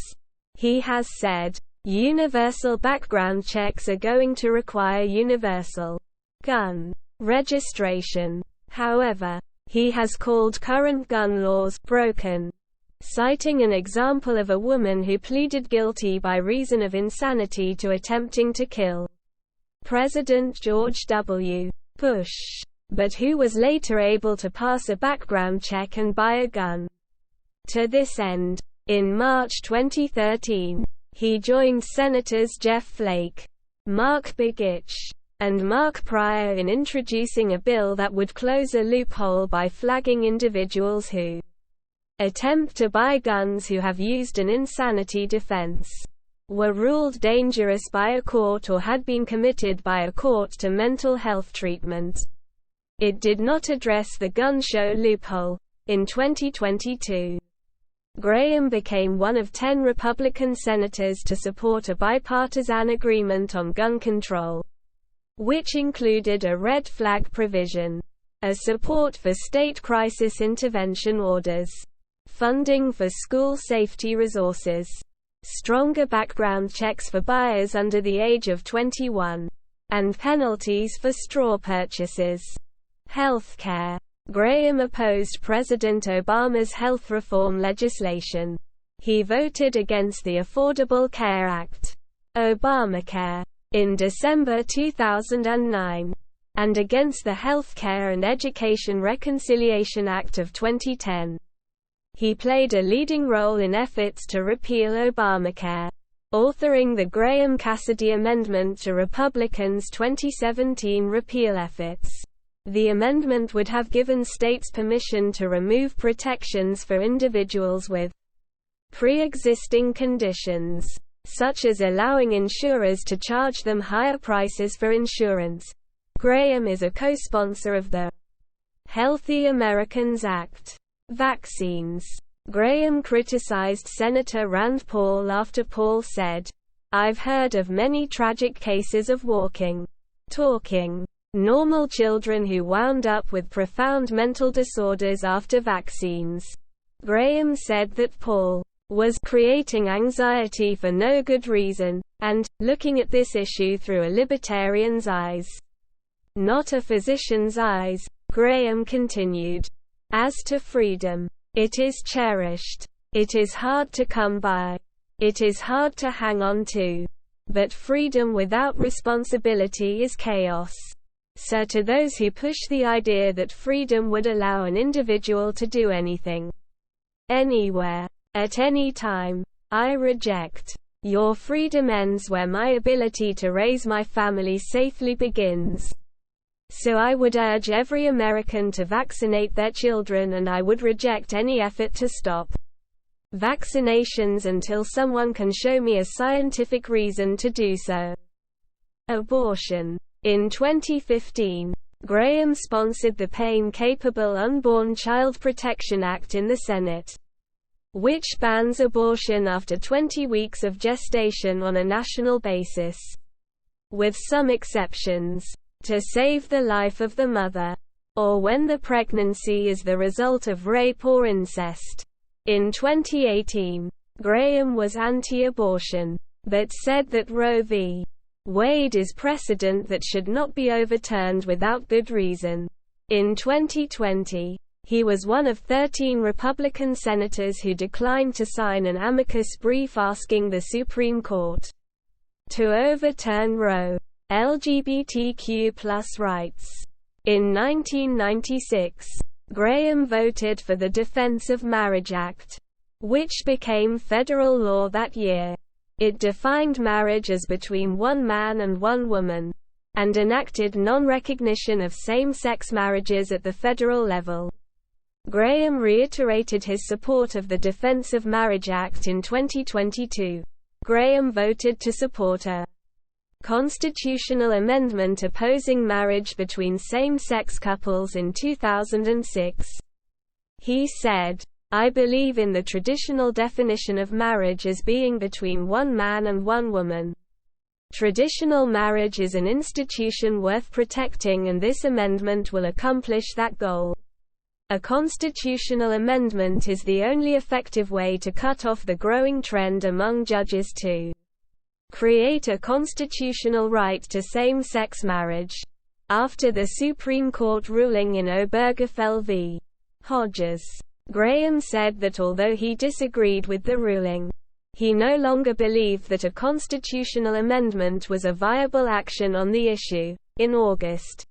He has said, "Universal background checks are going to require universal gun registration." However, he has called current gun laws broken, citing an example of a woman who pleaded guilty by reason of insanity to attempting to kill President George W. Bush, but who was later able to pass a background check and buy a gun. To this end, in March 2013, he joined Senators Jeff Flake, Mark Begich, and Mark Pryor in introducing a bill that would close a loophole by flagging individuals who attempt to buy guns who have used an insanity defense, were ruled dangerous by a court or had been committed by a court to mental health treatment. It did not address the gun show loophole. In 2022, Graham became one of 10 Republican senators to support a bipartisan agreement on gun control, which included a red flag provision, a support for state crisis intervention orders, funding for school safety resources, stronger background checks for buyers under the age of 21, and penalties for straw purchases. Healthcare. Graham opposed President Obama's health reform legislation. He voted against the Affordable Care Act, Obamacare, in December 2009, and against the Health Care and Education Reconciliation Act of 2010. He played a leading role in efforts to repeal Obamacare, authoring the Graham-Cassidy Amendment to Republicans' 2017 repeal efforts. The amendment would have given states permission to remove protections for individuals with pre-existing conditions, such as allowing insurers to charge them higher prices for insurance. Graham is a co-sponsor of the Healthy Americans Act. Vaccines. Graham criticized Senator Rand Paul after Paul said, "I've heard of many tragic cases of talking, normal children who wound up with profound mental disorders after vaccines." Graham said that Paul was creating anxiety for no good reason, and looking at this issue through a libertarian's eyes, not a physician's eyes. Graham continued, "As to freedom, it is cherished. It is hard to come by. It is hard to hang on to. But freedom without responsibility is chaos. So to those who push the idea that freedom would allow an individual to do anything, anywhere, at any time, I reject. Your freedom ends where my ability to raise my family safely begins. So I would urge every American to vaccinate their children, and I would reject any effort to stop vaccinations until someone can show me a scientific reason to do so." Abortion. In 2015, Graham sponsored the Pain-Capable Unborn Child Protection Act in the Senate, which bans abortion after 20 weeks of gestation on a national basis, with some exceptions, to save the life of the mother, or when the pregnancy is the result of rape or incest. In 2018, Graham was anti-abortion, but said that Roe v. Wade is precedent that should not be overturned without good reason. In 2020, he was one of 13 Republican senators who declined to sign an amicus brief asking the Supreme Court to overturn Roe. LGBTQ+ rights. In 1996, Graham voted for the Defense of Marriage Act, which became federal law that year. It defined marriage as between one man and one woman, and enacted non-recognition of same-sex marriages at the federal level. Graham reiterated his support of the Defense of Marriage Act in 2022. Graham voted to support a constitutional amendment opposing marriage between same-sex couples in 2006. He said, "I believe in the traditional definition of marriage as being between one man and one woman. Traditional marriage is an institution worth protecting, and this amendment will accomplish that goal. A constitutional amendment is the only effective way to cut off the growing trend among judges to create a constitutional right to same-sex marriage." After the Supreme Court ruling in Obergefell v. Hodges, Graham said that although he disagreed with the ruling, he no longer believed that a constitutional amendment was a viable action on the issue. In August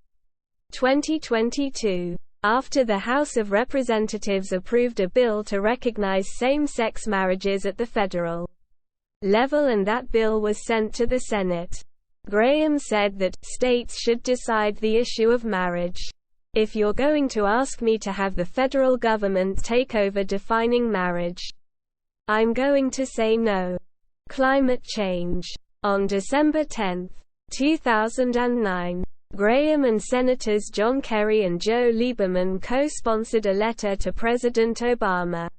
2022, after the House of Representatives approved a bill to recognize same-sex marriages at the federal level and that bill was sent to the Senate, Graham said that states should decide the issue of marriage. "If you're going to ask me to have the federal government take over defining marriage, I'm going to say no." Climate change. On December 10, 2009, Graham and Senators John Kerry and Joe Lieberman co-sponsored a letter to President Obama,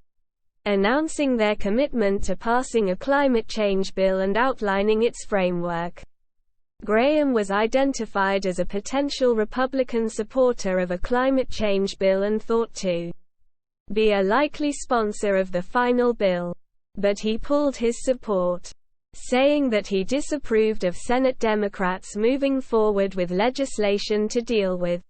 announcing their commitment to passing a climate change bill and outlining its framework. Graham was identified as a potential Republican supporter of a climate change bill and thought to be a likely sponsor of the final bill, but he pulled his support, saying that he disapproved of Senate Democrats moving forward with legislation to deal with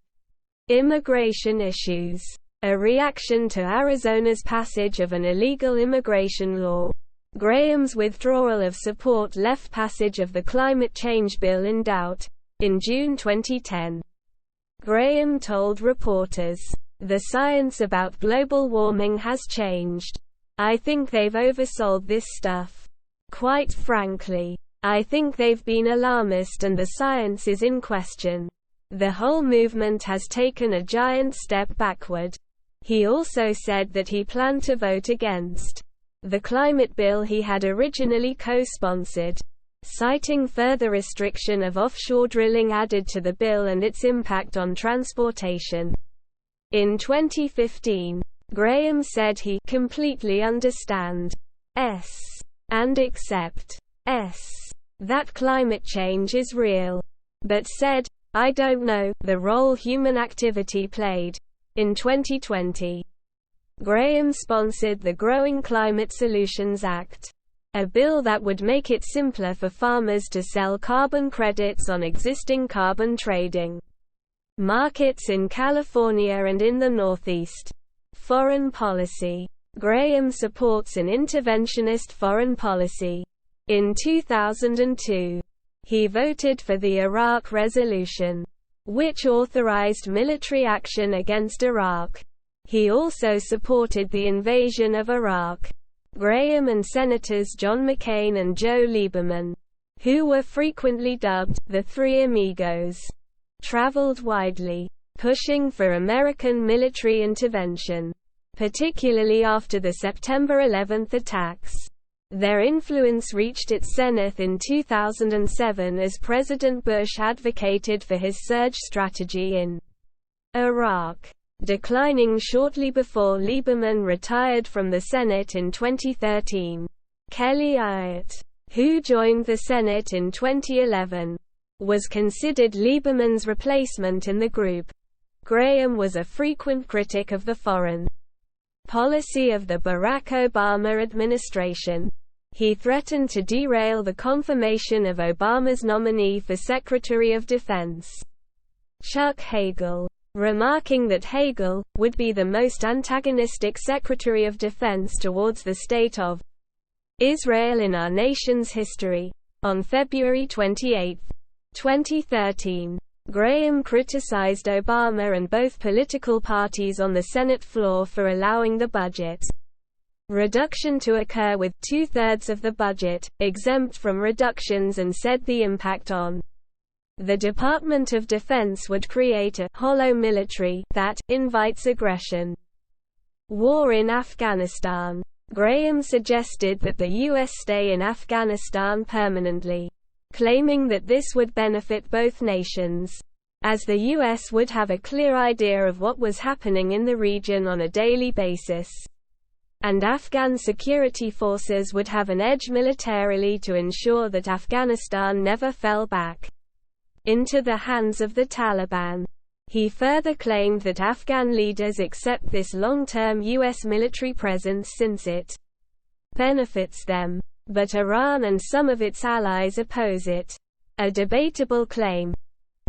immigration issues, a reaction to Arizona's passage of an illegal immigration law. Graham's withdrawal of support left passage of the climate change bill in doubt. In June 2010, Graham told reporters, "The science about global warming has changed. I think they've oversold this stuff. Quite frankly, I think they've been alarmist and the science is in question. The whole movement has taken a giant step backward." He also said that he planned to vote against the climate bill he had originally co-sponsored, citing further restriction of offshore drilling added to the bill and its impact on transportation. In 2015, Graham said he completely understands and accepts that climate change is real, but said, "I don't know the role human activity played." In 2020, Graham sponsored the Growing Climate Solutions Act, a bill that would make it simpler for farmers to sell carbon credits on existing carbon trading markets in California and in the Northeast. Foreign policy. Graham supports an interventionist foreign policy. In 2002, he voted for the Iraq Resolution, which authorized military action against Iraq. He also supported the invasion of Iraq. Graham and Senators John McCain and Joe Lieberman, who were frequently dubbed the Three Amigos, traveled widely, pushing for American military intervention, particularly after the September 11 attacks. Their influence reached its zenith in 2007 as President Bush advocated for his surge strategy in Iraq, declining shortly before Lieberman retired from the Senate in 2013. Kelly Ayotte, who joined the Senate in 2011, was considered Lieberman's replacement in the group. Graham was a frequent critic of the foreign policy of the Barack Obama administration. He threatened to derail the confirmation of Obama's nominee for Secretary of Defense, Chuck Hagel, remarking that Hagel would be the most antagonistic Secretary of Defense towards the state of Israel in our nation's history. On February 28, 2013, Graham criticized Obama and both political parties on the Senate floor for allowing the budget reduction to occur, with 2/3 of the budget exempt from reductions, and said the impact on the Department of Defense would create a hollow military that invites aggression. War in Afghanistan. Graham suggested that the U.S. stay in Afghanistan permanently, claiming that this would benefit both nations, as the U.S. would have a clear idea of what was happening in the region on a daily basis, and Afghan security forces would have an edge militarily to ensure that Afghanistan never fell back into the hands of the Taliban. He further claimed that Afghan leaders accept this long-term U.S. military presence since it benefits them, but Iran and some of its allies oppose it. A debatable claim.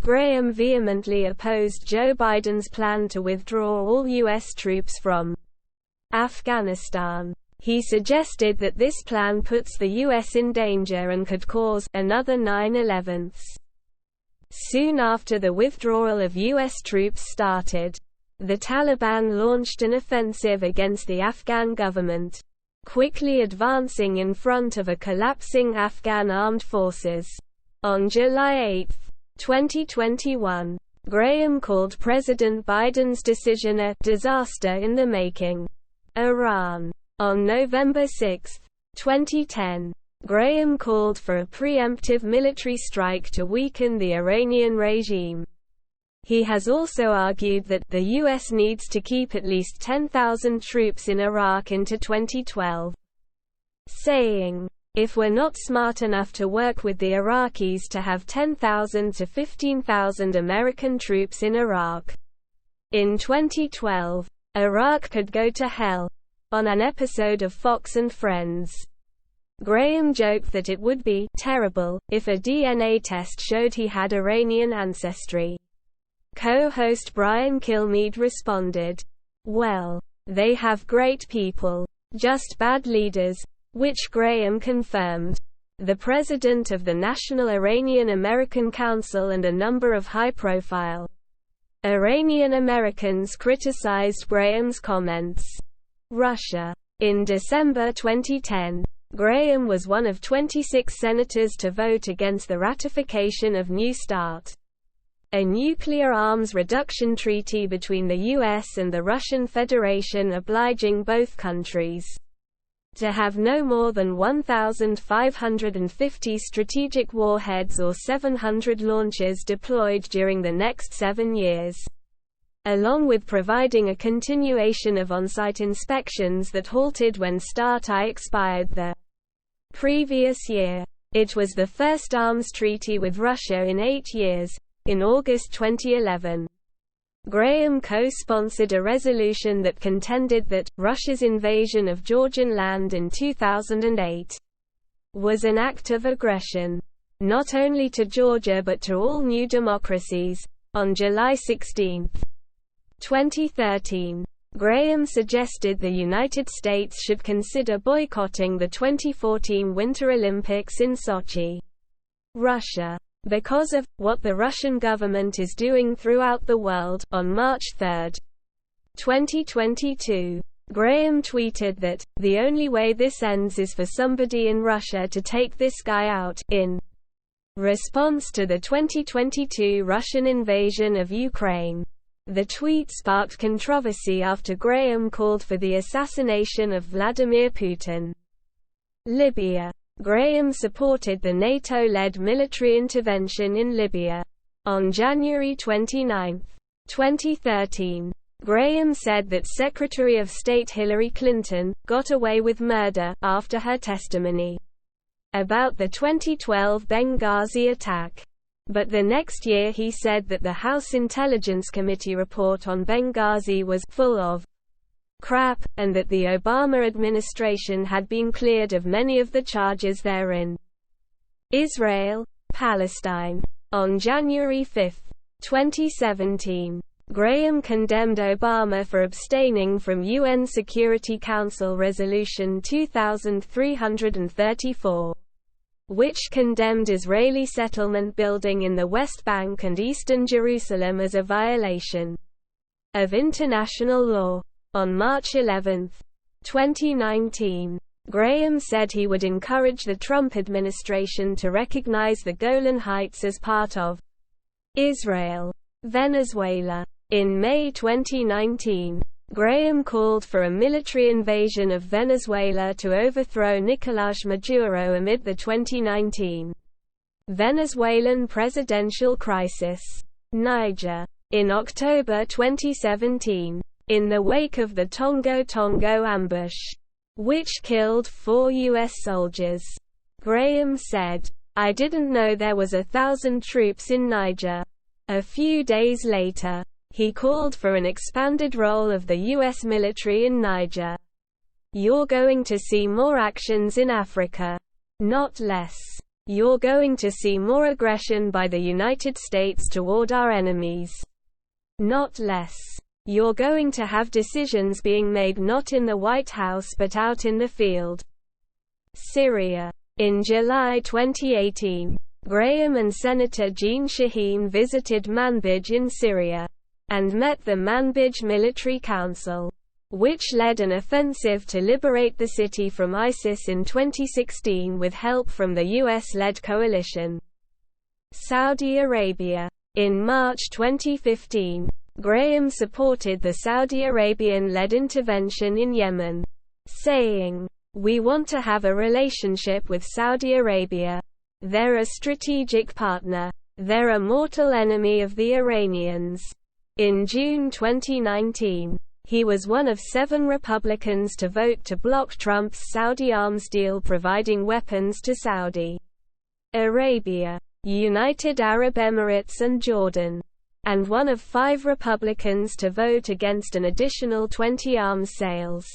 Graham vehemently opposed Joe Biden's plan to withdraw all U.S. troops from Afghanistan. He suggested that this plan puts the U.S. in danger and could cause another 9/11s. Soon after the withdrawal of U.S. troops started, the Taliban launched an offensive against the Afghan government, quickly advancing in front of a collapsing Afghan armed forces. On July 8, 2021, Graham called President Biden's decision a disaster in the making. Iran. On November 6, 2010, Graham called for a preemptive military strike to weaken the Iranian regime. He has also argued that the U.S. needs to keep at least 10,000 troops in Iraq into 2012, saying, "If we're not smart enough to work with the Iraqis to have 10,000 to 15,000 American troops in Iraq in 2012, Iraq could go to hell." On an episode of Fox and Friends, Graham joked that it would be terrible if a DNA test showed he had Iranian ancestry. Co-host Brian Kilmeade responded, "Well, they have great people, just bad leaders," which Graham confirmed. The president of the National Iranian American Council and a number of high-profile Iranian Americans criticized Graham's comments. Russia. In December 2010, Graham was one of 26 senators to vote against the ratification of New START, a nuclear arms reduction treaty between the U.S. and the Russian Federation obliging both countries to have no more than 1,550 strategic warheads or 700 launchers deployed during the next 7 years, along with providing a continuation of on-site inspections that halted when START-I expired the previous year. It was the first arms treaty with Russia in 8 years. In August 2011, Graham co-sponsored a resolution that contended that Russia's invasion of Georgian land in 2008 was an act of aggression, not only to Georgia but to all new democracies. On July 16, 2013, Graham suggested the United States should consider boycotting the 2014 Winter Olympics in Sochi, Russia, because of what the Russian government is doing throughout the world. On March 3, 2022, Graham tweeted that the only way this ends is for somebody in Russia to take this guy out, in response to the 2022 Russian invasion of Ukraine. The tweet sparked controversy after Graham called for the assassination of Vladimir Putin. Libya. Graham supported the NATO-led military intervention in Libya. On January 29, 2013. Graham said that Secretary of State Hillary Clinton got away with murder after her testimony about the 2012 Benghazi attack. But the next year he said that the House Intelligence Committee report on Benghazi was full of crap, and that the Obama administration had been cleared of many of the charges therein. Israel, Palestine. On January 5, 2017, Graham condemned Obama for abstaining from UN Security Council Resolution 2334, which condemned Israeli settlement building in the West Bank and eastern Jerusalem as a violation of international law. On March 11, 2019, Graham said he would encourage the Trump administration to recognize the Golan Heights as part of Israel. Venezuela. In May 2019, Graham called for a military invasion of Venezuela to overthrow Nicolás Maduro amid the 2019 Venezuelan presidential crisis. Niger. In October 2017, in the wake of the Tongo ambush, which killed 4 U.S. soldiers, Graham said, "I didn't know there was 1,000 troops in Niger." A few days later, he called for an expanded role of the U.S. military in Niger. "You're going to see more actions in Africa, not less. You're going to see more aggression by the United States toward our enemies, not less. You're going to have decisions being made not in the White House but out in the field." Syria. In July 2018, Graham and Senator Jean Shaheen visited Manbij in Syria, and met the Manbij Military Council, which led an offensive to liberate the city from ISIS in 2016 with help from the US-led coalition. Saudi Arabia. In March 2015, Graham supported the Saudi Arabian-led intervention in Yemen, saying, "We want to have a relationship with Saudi Arabia. They're a strategic partner. They're a mortal enemy of the Iranians." In June 2019, he was one of 7 Republicans to vote to block Trump's Saudi arms deal providing weapons to Saudi Arabia, United Arab Emirates and Jordan, and one of 5 Republicans to vote against an additional 20 arms sales.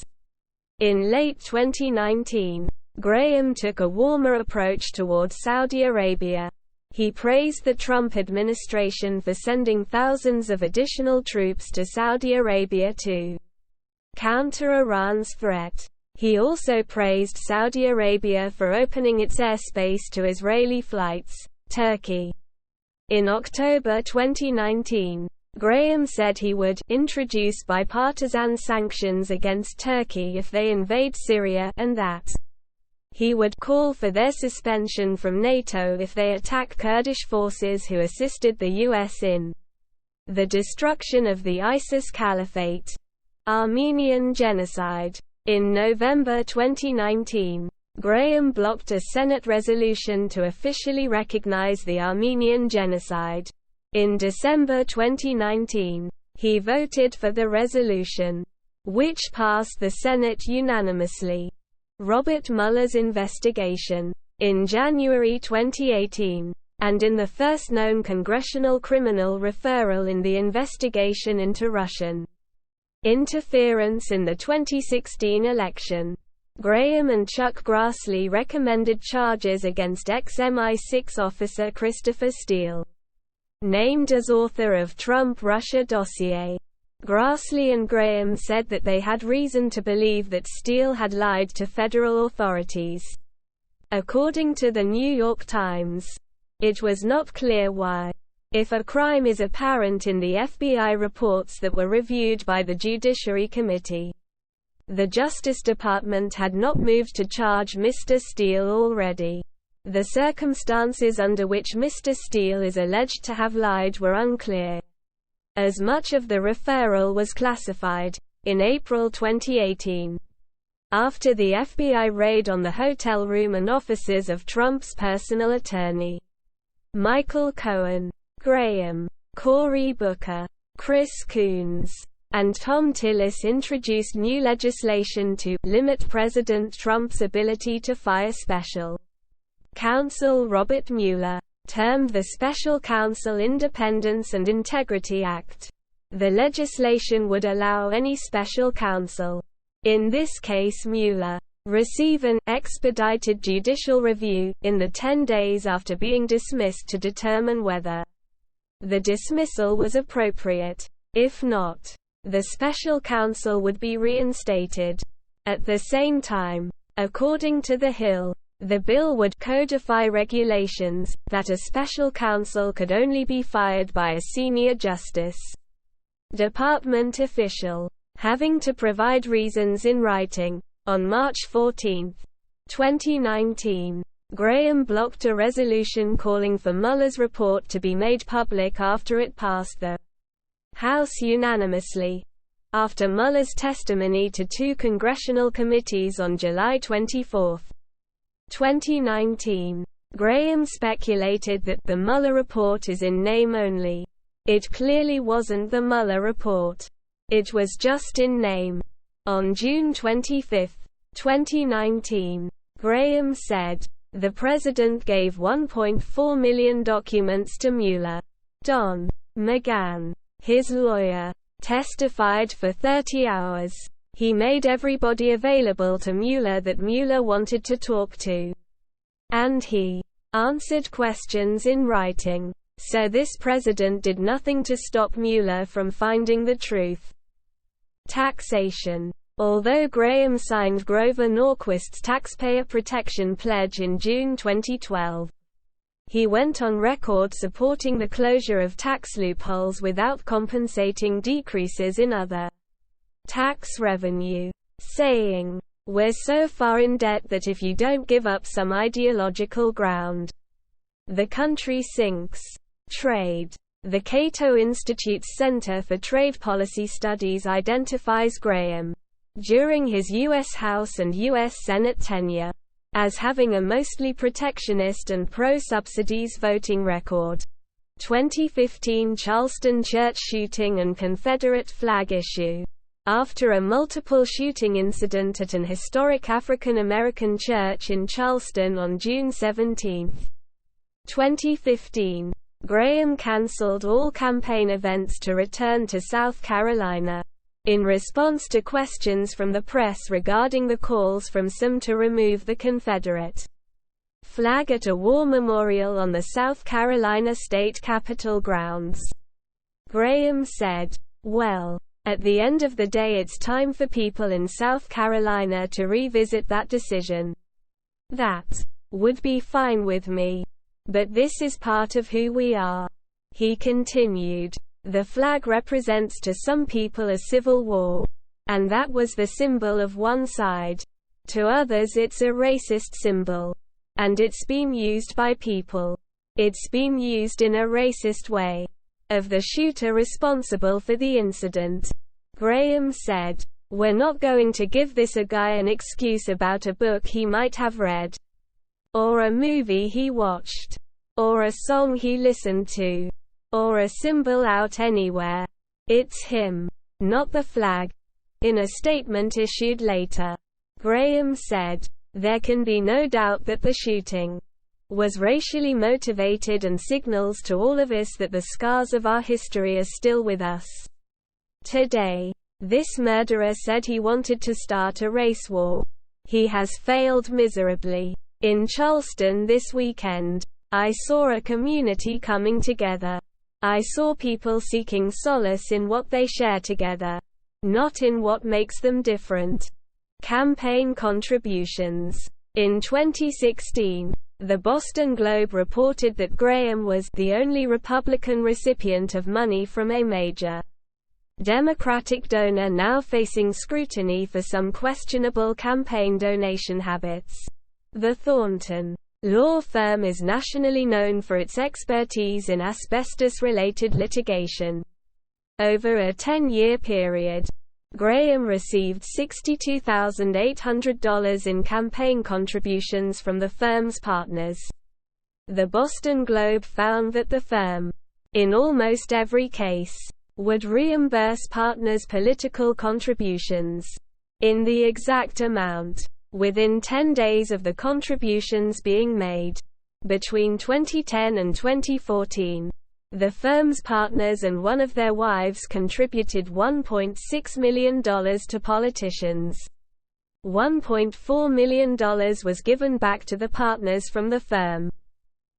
In late 2019, Graham took a warmer approach toward Saudi Arabia. He praised the Trump administration for sending thousands of additional troops to Saudi Arabia to counter Iran's threat. He also praised Saudi Arabia for opening its airspace to Israeli flights. Turkey. In October 2019, Graham said he would introduce bipartisan sanctions against Turkey if they invade Syria, and that he would call for their suspension from NATO if they attack Kurdish forces who assisted the U.S. in the destruction of the ISIS Caliphate. Armenian genocide. In November 2019, Graham blocked a Senate resolution to officially recognize the Armenian genocide. In December 2019, he voted for the resolution, which passed the Senate unanimously. Robert Mueller's investigation. In January 2018, and in the first known congressional criminal referral in the investigation into Russian interference in the 2016 election, Graham and Chuck Grassley recommended charges against ex-MI6 officer Christopher Steele, named as author of Trump-Russia dossier. Grassley and Graham said that they had reason to believe that Steele had lied to federal authorities. According to the New York Times, it was not clear why. If a crime is apparent in the FBI reports that were reviewed by the Judiciary Committee, the Justice Department had not moved to charge Mr. Steele already. The circumstances under which Mr. Steele is alleged to have lied were unclear, as much of the referral was classified. In April 2018, after the FBI raid on the hotel room and offices of Trump's personal attorney, Michael Cohen, Graham, Cory Booker, Chris Coons and Tom Tillis introduced new legislation to limit President Trump's ability to fire special counsel Robert Mueller, termed the Special Counsel Independence and Integrity Act. The legislation would allow any special counsel, in this case Mueller, receive an expedited judicial review in the 10 days after being dismissed to determine whether the dismissal was appropriate. If not, the special counsel would be reinstated. At the same time, according to The Hill, the bill would codify regulations that a special counsel could only be fired by a senior Justice Department official, having to provide reasons in writing. On March 14, 2019, Graham blocked a resolution calling for Mueller's report to be made public after it passed the House unanimously. After Mueller's testimony to 2 congressional committees on July 24, 2019, Graham speculated that the Mueller report is in name only. It clearly wasn't the Mueller report. It was just in name. On June 25, 2019, Graham said, "The president gave 1.4 million documents to Mueller." Don McGahn, his lawyer, testified for 30 hours. He made everybody available to Mueller that Mueller wanted to talk to. And he answered questions in writing. So this president did nothing to stop Mueller from finding the truth. Taxation. Although Graham signed Grover Norquist's Taxpayer Protection Pledge in June 2012, he went on record supporting the closure of tax loopholes without compensating decreases in other tax revenue, saying, "We're so far in debt that if you don't give up some ideological ground, the country sinks." Trade. The Cato Institute's Center for Trade Policy Studies identifies Graham, during his U.S. House and U.S. Senate tenure, as having a mostly protectionist and pro-subsidies voting record. 2015 Charleston church shooting and Confederate flag issue. After a multiple shooting incident at an historic African American church in Charleston on June 17, 2015, Graham canceled all campaign events to return to South Carolina. In response to questions from the press regarding the calls from some to remove the Confederate flag at a war memorial on the South Carolina state capitol grounds, Graham said, "Well, at the end of the day it's time for people in South Carolina to revisit that decision. That would be fine with me. But this is part of who we are." He continued, "The flag represents to some people a civil war, and that was the symbol of one side. To others it's a racist symbol. And it's been used by people. It's been used in a racist way. Of the shooter responsible for the incident." Graham said, "We're not going to give this a guy an excuse about a book he might have read, or a movie he watched, or a song he listened to, or a symbol out anywhere. It's him, not the flag." In a statement issued later, Graham said, "There can be no doubt that the shooting was racially motivated and signals to all of us that the scars of our history are still with us today." This murderer said he wanted to start a race war. He has failed miserably. "In Charleston this weekend, I saw a community coming together. I saw people seeking solace in what they share together, not in what makes them different." Campaign contributions. In 2016, the Boston Globe reported that Graham was the only Republican recipient of money from a major Democratic donor now facing scrutiny for some questionable campaign donation habits. The Thornton law firm is nationally known for its expertise in asbestos-related litigation. Over a 10-year period, Graham received $62,800 in campaign contributions from the firm's partners. The Boston Globe found that the firm, in almost every case, would reimburse partners' political contributions in the exact amount within 10 days of the contributions being made. Between 2010 and 2014, the firm's partners and one of their wives contributed $1.6 million to politicians. $1.4 million was given back to the partners from the firm.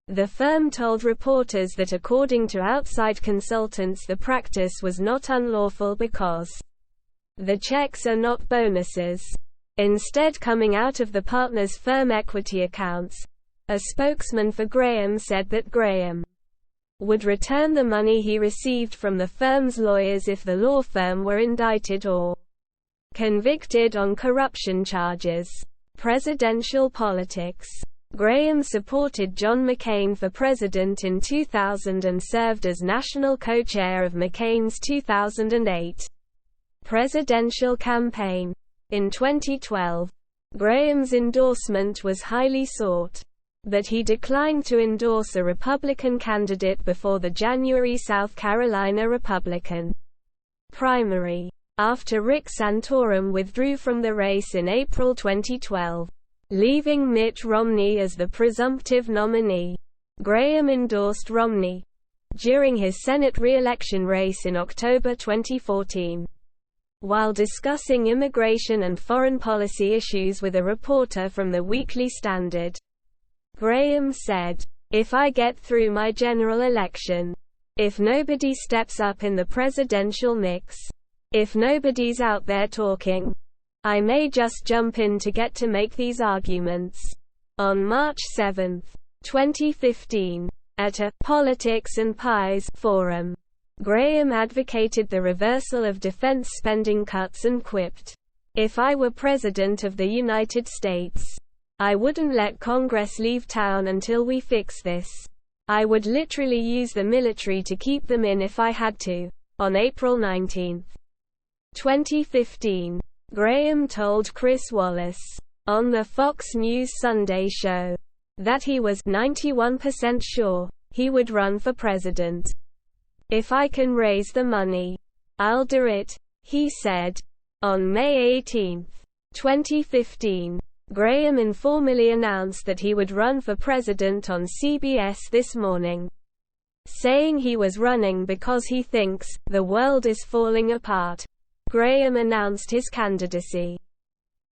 The firm told reporters that according to outside consultants the practice was not unlawful because the checks are not bonuses, instead coming out of the partners' firm equity accounts. A spokesman for Graham said that Graham would return the money he received from the firm's lawyers if the law firm were indicted or convicted on corruption charges. Presidential politics. Graham supported John McCain for president in 2000 and served as national co-chair of McCain's 2008 presidential campaign. In 2012, Graham's endorsement was highly sought, but he declined to endorse a Republican candidate before the January South Carolina Republican primary. After Rick Santorum withdrew from the race in April 2012, leaving Mitt Romney as the presumptive nominee, Graham endorsed Romney during his Senate re-election race in October 2014. While discussing immigration and foreign policy issues with a reporter from the Weekly Standard, Graham said, "If I get through my general election, if nobody steps up in the presidential mix, if nobody's out there talking, I may just jump in to get to make these arguments." On March 7, 2015, at a Politics and Pies forum, Graham advocated the reversal of defense spending cuts and quipped, "If I were President of the United States, I wouldn't let Congress leave town until we fix this. I would literally use the military to keep them in if I had to." On April 19, 2015, Graham told Chris Wallace on the Fox News Sunday show that he was 91% sure he would run for president. "If I can raise the money, I'll do it," he said. On May 18, 2015, Graham informally announced that he would run for president on CBS This Morning, saying he was running because he thinks the world is falling apart. Graham announced his candidacy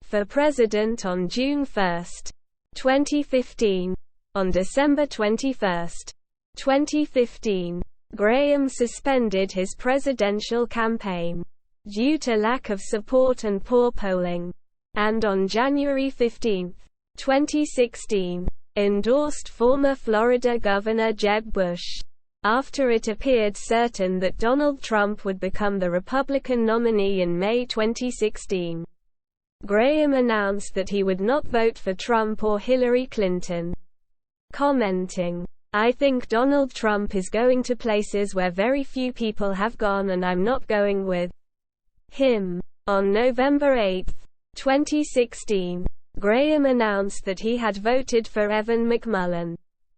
for president on June 1, 2015. On December 21, 2015, Graham suspended his presidential campaign due to lack of support and poor polling, and on January 15, 2016, endorsed former Florida Governor Jeb Bush, after it appeared certain that Donald Trump would become the Republican nominee in May 2016. Graham announced that he would not vote for Trump or Hillary Clinton, commenting, "I think Donald Trump is going to places where very few people have gone and I'm not going with him." On November 8, 2016, Graham announced that he had voted for Evan McMullin.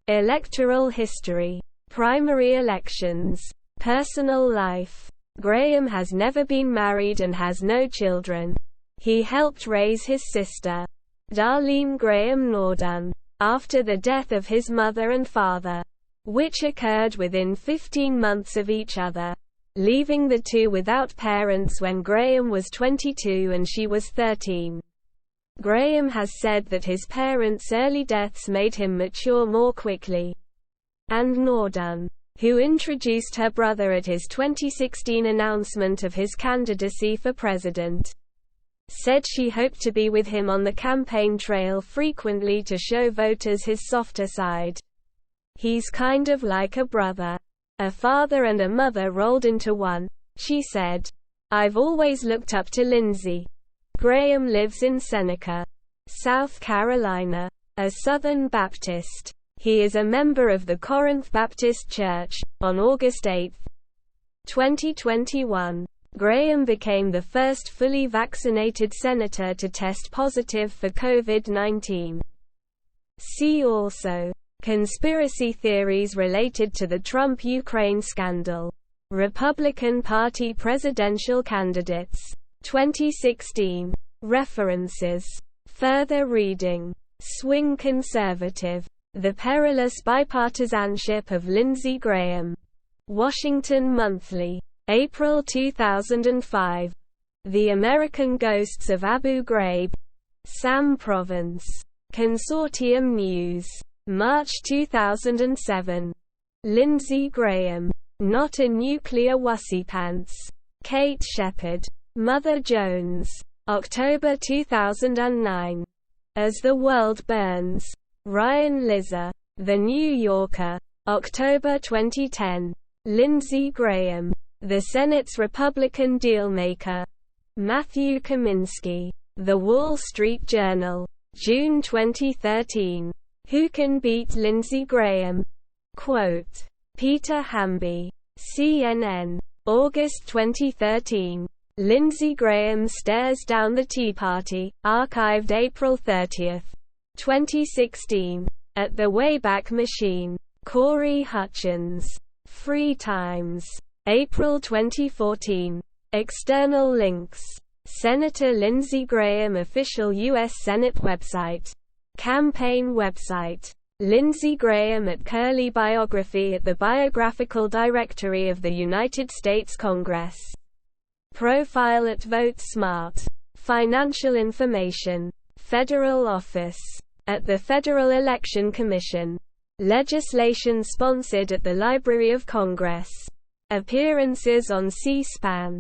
Electoral history. Primary elections. Personal life. Graham has never been married and has no children. He helped raise his sister, Darlene Graham Nordun, after the death of his mother and father, which occurred within 15 months of each other, leaving the two without parents when Graham was 22 and she was 13. Graham has said that his parents' early deaths made him mature more quickly. And Nordun, who introduced her brother at his 2016 announcement of his candidacy for president, said she hoped to be with him on the campaign trail frequently to show voters his softer side. "He's kind of like a brother. A father and a mother rolled into one," she said. "I've always looked up to Lindsey." Graham lives in Seneca, South Carolina, a Southern Baptist. He is a member of the Corinth Baptist Church. On August 8, 2021, Graham became the first fully vaccinated senator to test positive for COVID-19. See also, conspiracy theories related to the Trump-Ukraine scandal. Republican Party presidential candidates. 2016. References. Further reading. Swing Conservative. The Perilous Bipartisanship of Lindsey Graham. Washington Monthly. April 2005. The American Ghosts of Abu Ghraib. Sam Province. Consortium News. March 2007. Lindsey Graham. Not a Nuclear Wussypants. Kate Shepard. Mother Jones. October 2009. As the World Burns. Ryan Lizzer. The New Yorker. October 2010. Lindsey Graham. The Senate's Republican Dealmaker. Matthew Kaminsky. The Wall Street Journal. June 2013. Who Can Beat Lindsey Graham? Quote. Peter Hamby. CNN. August 2013. Lindsey Graham Stares Down the Tea Party, archived April 30, 2016. At the Wayback Machine. Corey Hutchins. Free Times. April 2014. External links. Senator Lindsey Graham Official U.S. Senate website. Campaign website. Lindsey Graham at Curly Biography at the Biographical Directory of the United States Congress. Profile at VoteSmart. Financial information. Federal office. At the Federal Election Commission. Legislation sponsored at the Library of Congress. Appearances on C-SPAN.